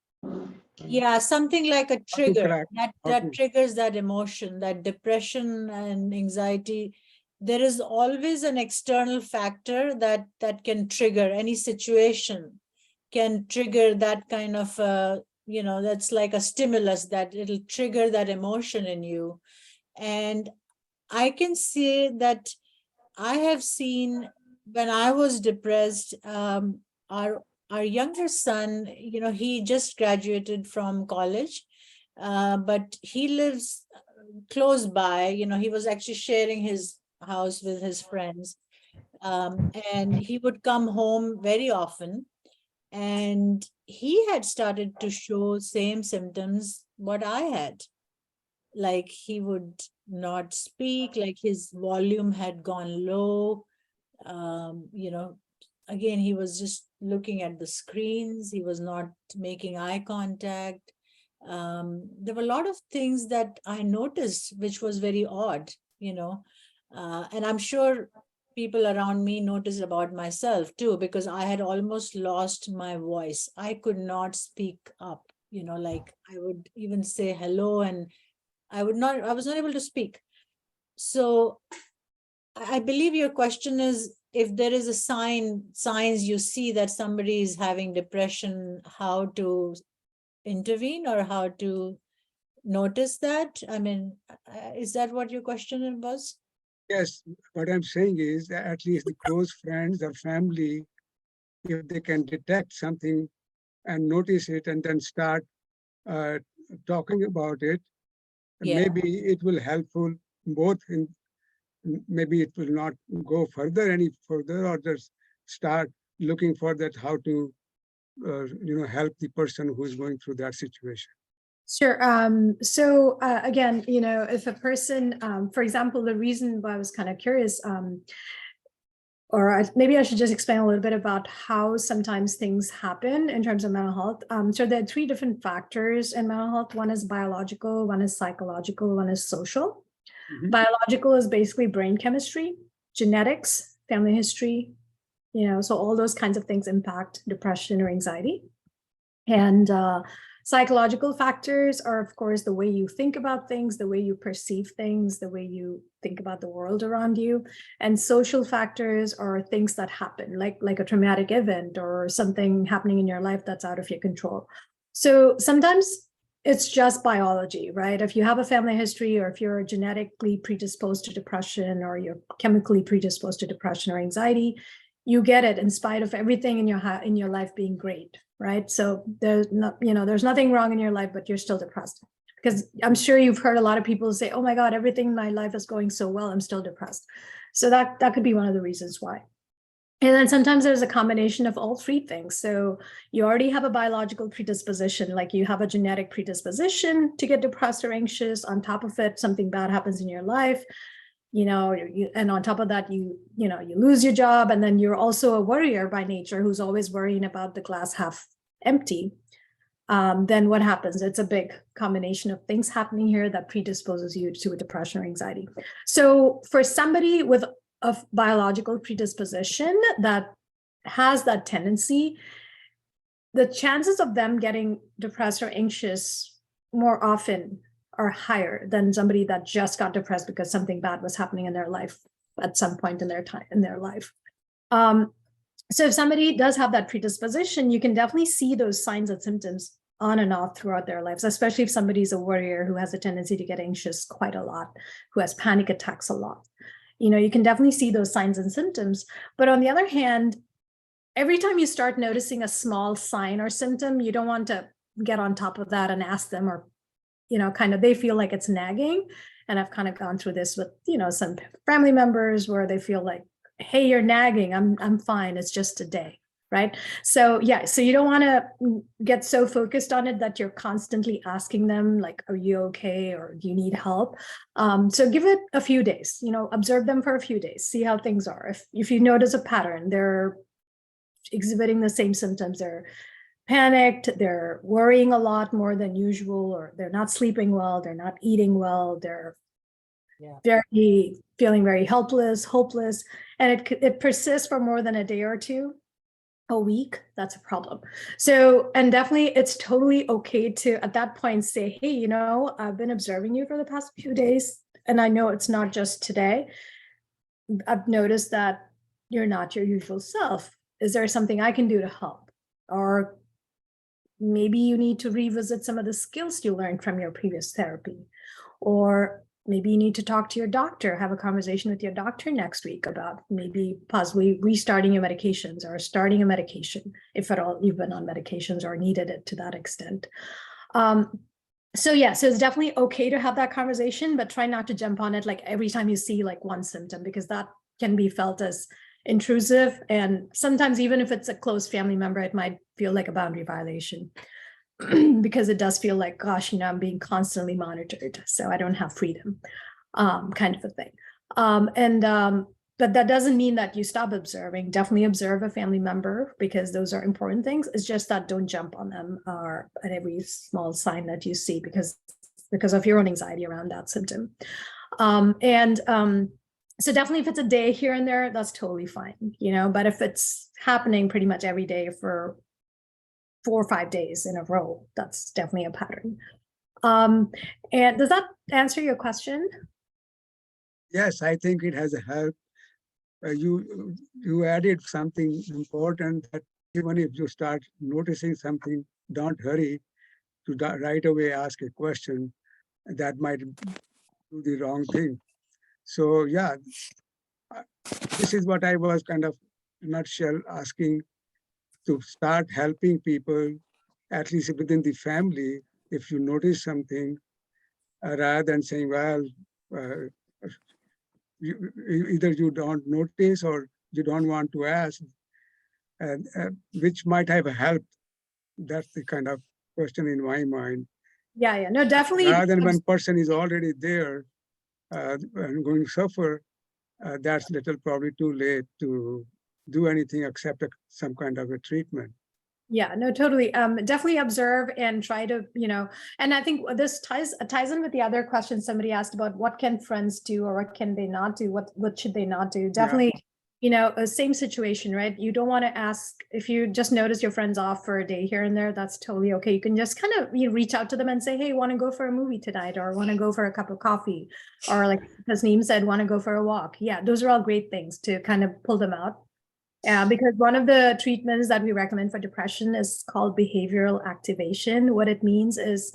Yeah, something like a How to trigger crack, how that to- triggers that emotion, that depression and anxiety. There is always an external factor that can trigger any situation, can trigger that kind of that's like a stimulus that it'll trigger that emotion in you. And I can say that I have seen, when I was depressed, our younger son, he just graduated from college, but he lives close by. He was actually sharing his house with his friends, and he would come home very often, and he had started to show same symptoms what I had. Like, he would not speak, like his volume had gone low. Again, he was just looking at the screens. He was not making eye contact. There were a lot of things that I noticed, which was very odd, and I'm sure people around me noticed about myself too, because I had almost lost my voice. I could not speak up, like I would even say hello, and I was not able to speak. So I believe your question is, if there is a signs you see that somebody is having depression, how to intervene or how to notice that? I mean, is that what your question was? Yes, what I'm saying is that at least the close friends or family, if they can detect something and notice it and then start talking about it, Yeah. maybe it will helpful both in, maybe it will not go any further, or just start looking for that, how to help the person who is going through that situation. Sure. So again, if a person, for example, the reason why I was kind of curious, maybe I should just explain a little bit about how sometimes things happen in terms of mental health. So there are three different factors in mental health. One is biological, one is psychological, one is social. Mhm. Biological is basically brain chemistry, genetics, family history, so all those kinds of things impact depression or anxiety. And Psychological factors are, of course, the way you think about things, the way you perceive things, the way you think about the world around you. And social factors are things that happen, like a traumatic event or something happening in your life that's out of your control. So sometimes it's just biology, right? If you have a family history, or if you're genetically predisposed to depression, or you're chemically predisposed to depression or anxiety, you get it in spite of everything in your life being great, right? So there's nothing wrong in your life, but you're still depressed. Because I'm sure you've heard a lot of people say, oh my God, everything in my life is going so well, I'm still depressed. So that could be one of the reasons why. And then sometimes there's a combination of all three things. So you already have a biological predisposition, like you have a genetic predisposition to get depressed or anxious. On top of it, something bad happens in your life, and on top of that, you lose your job, and then you're also a worrier by nature who's always worrying about the glass half empty. Then what happens? It's a big combination of things happening here that predisposes you to a depression or anxiety. So for somebody with a biological predisposition that has that tendency, the chances of them getting depressed or anxious more often are higher than somebody that just got depressed because something bad was happening in their life at some point in their life. So if somebody does have that predisposition, you can definitely see those signs and symptoms on and off throughout their lives, especially if somebody's a worrier who has a tendency to get anxious quite a lot, who has panic attacks a lot. You can definitely see those signs and symptoms. But on the other hand, every time you start noticing a small sign or symptom, you don't want to get on top of that and ask them, or, they feel like it's nagging. And I've kind of gone through this with, some family members where they feel like, hey, you're nagging, I'm fine, it's just a day, right? So yeah, so you don't want to get so focused on it that you're constantly asking them, like, are you okay, or do you need help? So give it a few days, observe them for a few days, see how things are. If you notice a pattern, they're exhibiting the same symptoms, they're panicked, they're worrying a lot more than usual, or they're not sleeping well, they're not eating well, they're feeling very helpless, hopeless, and it persists for more than a day or two, a week, that's a problem. So, and definitely it's totally okay to at that point say, hey, I've been observing you for the past few days, and I know it's not just today. I've noticed that you're not your usual self. Is there something I can do to help? Or maybe you need to revisit some of the skills you learned from your previous therapy. Or maybe you need to talk to your doctor, have a conversation with your doctor next week about maybe possibly restarting your medications or starting a medication, if at all you've been on medications or needed it to that extent. So it's definitely okay to have that conversation, but try not to jump on it like every time you see like one symptom, because that can be felt as intrusive. And sometimes even if it's a close family member, it might feel like a boundary violation. Because it does feel like, gosh, I'm being constantly monitored, so I don't have freedom, kind of a thing. But that doesn't mean that you stop observing. Definitely observe a family member, because those are important things. It's just that don't jump on them or at every small sign that you see, because of your own anxiety around that symptom. So definitely if it's a day here and there, that's totally fine, but if it's happening pretty much every day for 4 or 5 days in a row, that's definitely a pattern. And does that answer your question? Yes, I think it has helped. You added something important, that even if you start noticing something, don't hurry to right away ask a question that might do the wrong thing. So yeah, this is what I was kind of in a nutshell asking, to start helping people, at least within the family, if you notice something, rather than saying, well, either you don't notice or you don't want to ask, which might have helped. That's the kind of question in my mind. Yeah, no, definitely. Rather than one person is already there and going to suffer, that's little probably too late to do anything except some kind of a treatment. Yeah, no, totally. Definitely observe and try to, and I think this ties in with the other question somebody asked about what can friends do or what can they not do? What should they not do? Definitely, a same situation, right? You don't want to ask if you just notice your friends off for a day here and there, that's totally okay. You can just kind of reach out to them and say, hey, want to go for a movie tonight, or want to go for a cup of coffee, or like Tasneem said, want to go for a walk. Yeah, those are all great things to kind of pull them out. Yeah, because one of the treatments that we recommend for depression is called behavioral activation. What it means is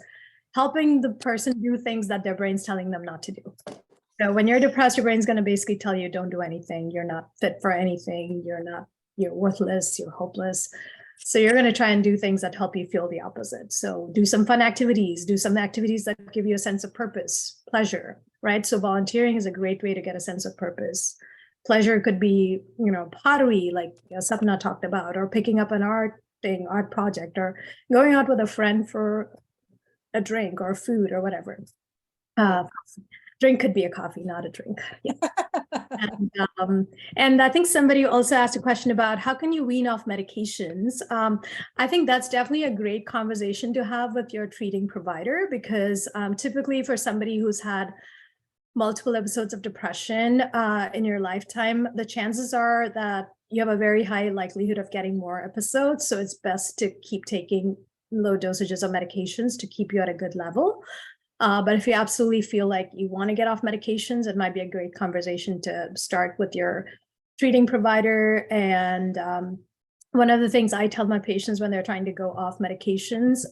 helping the person do things that their brain's telling them not to do. So when you're depressed, your brain's going to basically tell you, don't do anything. You're not fit for anything. You're worthless. You're hopeless. So you're going to try and do things that help you feel the opposite. So do some fun activities, do some activities that give you a sense of purpose, pleasure, right? So volunteering is a great way to get a sense of purpose. Pleasure could be, pottery, like Sapna talked about, or picking up an art project, or going out with a friend for a drink or food or whatever. Drink could be a coffee, not a drink. Yeah. And I think somebody also asked a question about how can you wean off medications? I think that's definitely a great conversation to have with your treating provider, because typically for somebody who's had multiple episodes of depression in your lifetime, the chances are that you have a very high likelihood of getting more episodes. So it's best to keep taking low dosages of medications to keep you at a good level. But if you absolutely feel like you want to get off medications, it might be a great conversation to start with your treating provider. And one of the things I tell my patients when they're trying to go off medications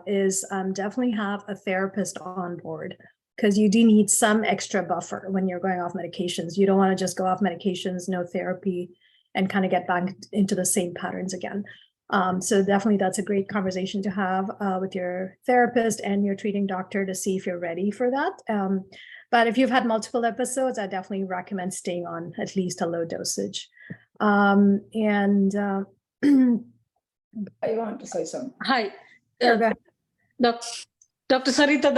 is definitely have a therapist on board, because you do need some extra buffer when you're going off medications. You don't want to just go off medications, no therapy, and kind of get back into the same patterns again. So definitely that's a great conversation to have with your therapist and your treating doctor to see if you're ready for that. But if you've had multiple episodes, I definitely recommend staying on at least a low dosage. I want to say something. Hi. Sure, go ahead. Dr. Saritha,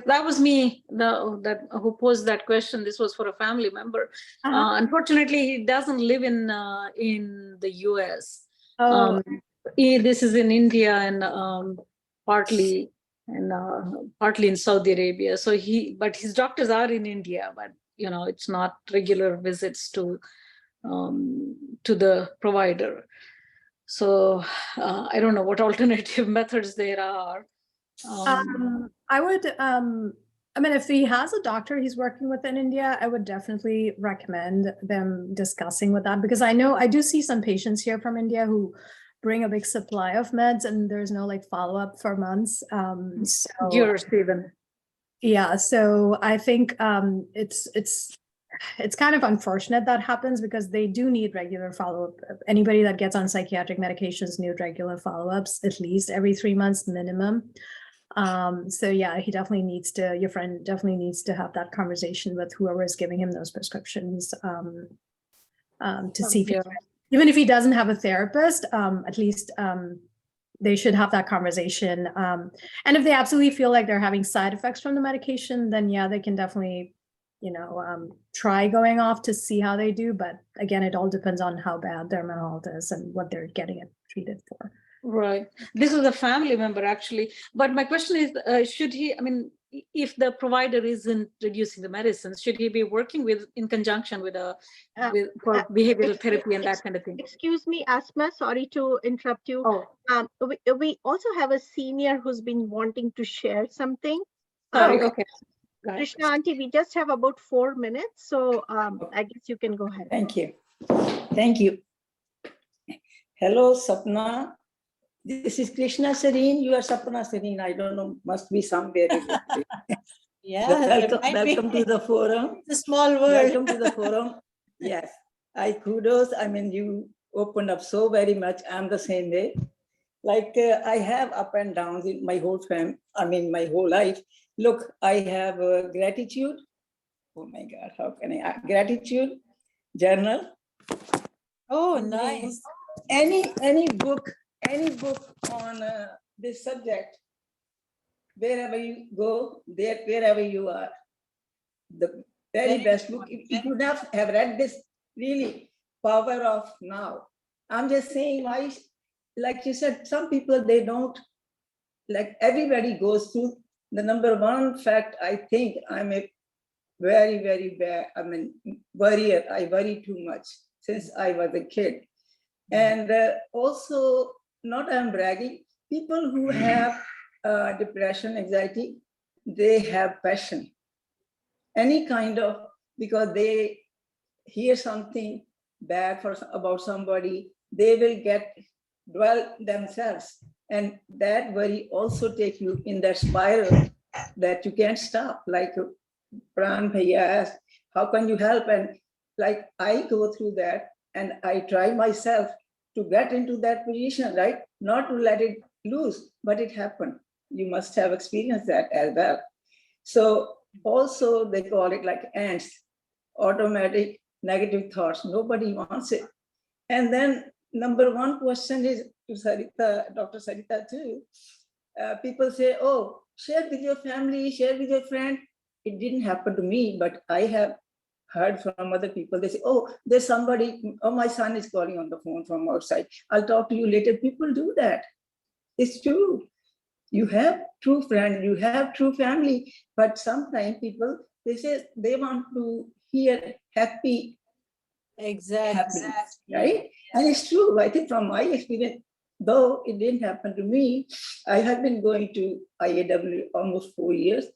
that was me who posed that question. This was for a family member. Unfortunately, he doesn't live in the US. This is in India and partly in Saudi Arabia. So but his doctors are in India, but it's not regular visits to the provider. So I don't know what alternative methods there are. I would, if he has a doctor he's working with in India, I would definitely recommend them discussing with that, because I do see some patients here from India who bring a big supply of meds and there's no follow-up for months. Years even. Yeah, so I think it's kind of unfortunate that happens, because they do need regular follow-up. Anybody that gets on psychiatric medications need regular follow-ups, at least every 3 months minimum. So yeah, your friend definitely needs to have that conversation with whoever is giving him those prescriptions to see if even if he doesn't have a therapist, at least they should have that conversation. And if they absolutely feel like they're having side effects from the medication, then yeah, they can definitely try going off to see how they do. But again, it all depends on how bad their mental health is and what they're getting it treated for. Right. This is a family member actually. But my question is, should he, if the provider isn't reducing the medicines, should he be working in conjunction with for behavioral therapy and that kind of thing? Excuse me, Asma, sorry to interrupt you. Oh. We also have a senior who's been wanting to share something. Sorry, okay. Krishna Auntie, we just have about 4 minutes, so I guess you can go ahead. Thank you. Thank you. Hello, Sapna. This is Krishna Sareen. You are Sapna Sareen. I don't know, must be somewhere. Yeah. Welcome to the forum. It's a small world. Welcome to the forum. Yes. Kudos. You opened up so very much. I'm the same way. I have up and downs in my whole my whole life. Look, I have gratitude. Oh my God, how can I? Gratitude journal. Oh, nice. Any book on this subject, wherever you go, wherever you are, the very best book. If you have read this, really, Power of Now. I'm just saying, why, like you said, some people, they don't, everybody goes through. The number one fact, I think I'm a very, very bad, worrier. I worry too much. since I was a kid. And also, not I'm bragging, people who have depression, anxiety, they have passion. Any kind of, because they hear something bad about somebody, they will dwell themselves. And that worry also take you in that spiral that you can't stop. Like Pran Bhaiya asked, how can you help? And like I go through that and I try myself to get into that position, right? Not to let it loose, but it happened. You must have experienced that as well. So also they call it like ants, automatic negative thoughts. Nobody wants it. And then number one question is to Saritha, Dr. Saritha too. People say, oh, share with your family, share with your friend. It didn't happen to me, but I have heard from other people. They say, oh, there's somebody, oh, my son is calling on the phone from outside. I'll talk to you later. People do that. It's true. You have true friends, you have true family, but sometimes people, they say they want to hear happy Exactly. right? And it's true. I think from my experience, though it didn't happen to me, I have been going to IAW almost 4 years.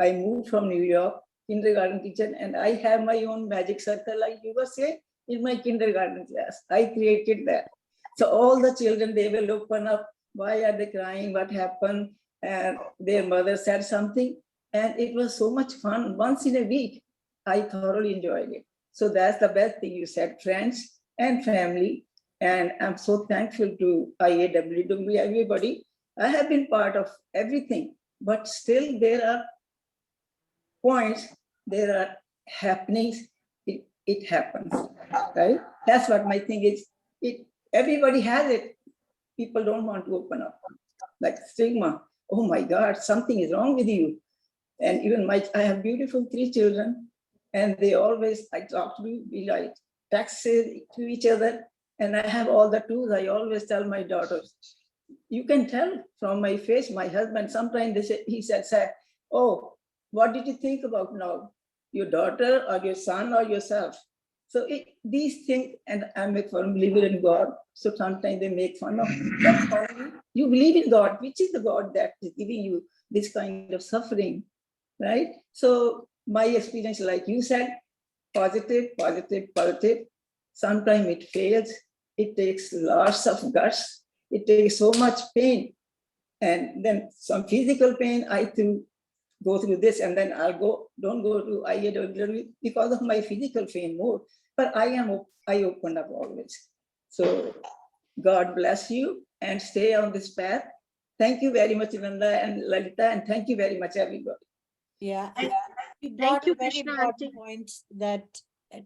I moved from New York, kindergarten teacher, and I have my own magic circle, like you were saying, in my kindergarten class. I created that. So all the children, they will open up. Why are they crying? What happened? And their mother said something. And it was so much fun. Once in a week, I thoroughly enjoyed it. So that's the best thing you said, friends and family. And I'm so thankful to IAW, to everybody. I have been part of everything, but still there are points, there are happenings, it happens, right? That's what my thing is. Everybody has it. People don't want to open up. Like stigma, oh my God, something is wrong with you. And even I have beautiful 3 children, and they always, I talk to you, we like text to each other, and I have all the tools. I always tell my daughters, you can tell from my face, my husband, sometimes he said, oh, what did you think about now? Your daughter or your son or yourself? So these things, and I'm a firm believer in God. So sometimes they make fun of me. You believe in God, which is the God that is giving you this kind of suffering, right? So my experience, like you said, positive, positive, positive. Sometimes it fails. It takes lots of guts. It takes so much pain. And then some physical pain, I too go through this, and then don't go to IAW because of my physical pain more. But I opened up always. So God bless you and stay on this path. Thank you very much, Nanda and Lalita, and thank you very much, everybody. Yeah. You Thank brought you, a very Krishna important aunty. point that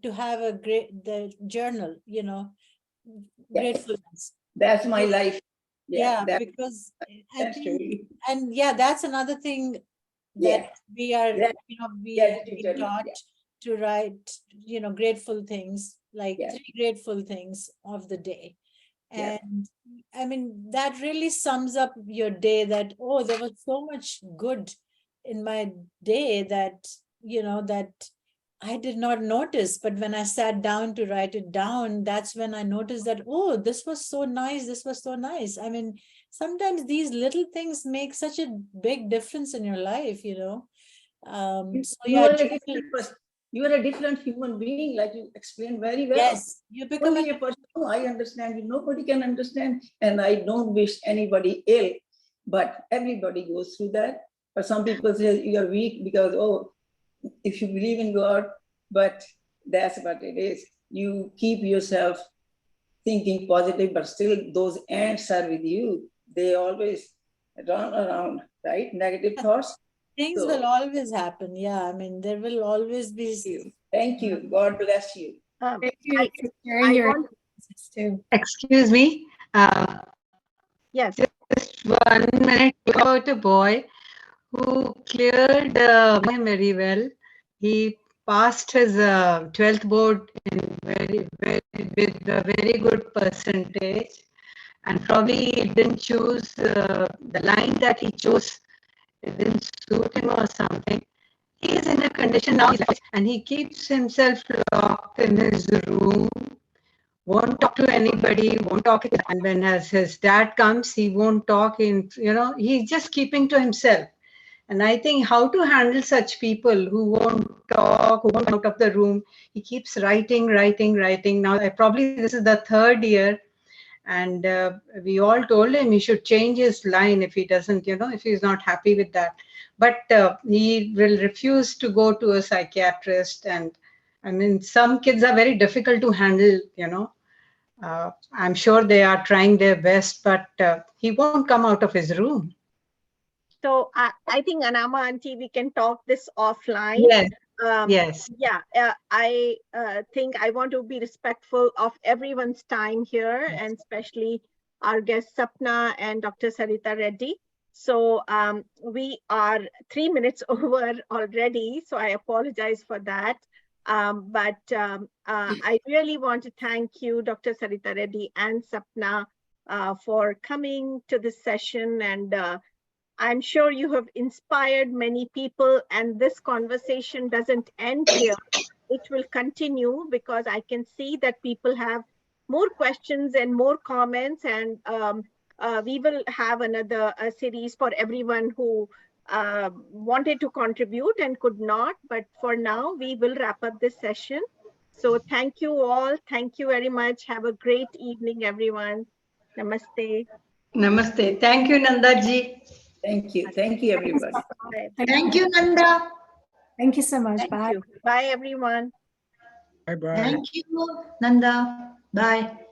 to have the journal, Yes. gratefulness. That's my life. Yeah, that's because I that's think, true. and yeah, that's another thing Yeah. that we are, Yeah. we Yeah, have been teacher. taught Yeah. to write, grateful things, like Yeah. 3 grateful things of the day. Yeah. And I mean, that really sums up your day, that, oh, there was so much good in my day that, that I did not notice. But when I sat down to write it down, that's when I noticed that, oh, this was so nice. This was so nice. I mean, sometimes these little things make such a big difference in your life, So You yeah, are a different person. You are a different human being, like you explained very well. yes, you become Only a person. Oh, I understand you. Nobody can understand, and I don't wish anybody ill. But everybody goes through that. But some people say you are weak because, oh, if you believe in God, but that's what it is. You keep yourself thinking positive, but still those ants are with you. They always run around, right? Negative thoughts. things So, will always happen. Yeah, I mean, there will always be. thank you. God bless you. Thank you I, for sharing I your want, experiences too. Excuse me. yes. Just 1 minute about a boy who cleared very well. He passed his 12th board in with a very good percentage, and probably he didn't choose the line that he chose. It didn't suit him or something. He is in a condition now, and he keeps himself locked in his room won't talk to anybody, won't talk. And when as his dad comes, he won't talk in, he's just keeping to himself. And I think how to handle such people who won't talk, who won't come out of the room. He keeps writing. Now, this is the third year. And we all told him he should change his line if he doesn't, if he's not happy with that. But he will refuse to go to a psychiatrist. And I mean, some kids are very difficult to handle, I'm sure they are trying their best, but he won't come out of his room. So I think Anama auntie, we can talk this offline. Yes. Yes. Yeah, I think I want to be respectful of everyone's time here, and especially our guests Sapna and Dr. Saritha Reddy. So we are 3 minutes over already, so I apologize for that. But I really want to thank you, Dr. Saritha Reddy and Sapna, for coming to this session, and I'm sure you have inspired many people, and this conversation doesn't end here. It will continue because I can see that people have more questions and more comments, and we will have another series for everyone who wanted to contribute and could not. But for now, we will wrap up this session. So thank you all. Thank you very much. Have a great evening, everyone. Namaste. Namaste. Thank you, Nandaji. Thank you. Thank you, everybody. Thank you, Nanda. Thank you so much. Thank Bye. you. Bye, everyone. Bye-bye. Thank you, Nanda. Bye.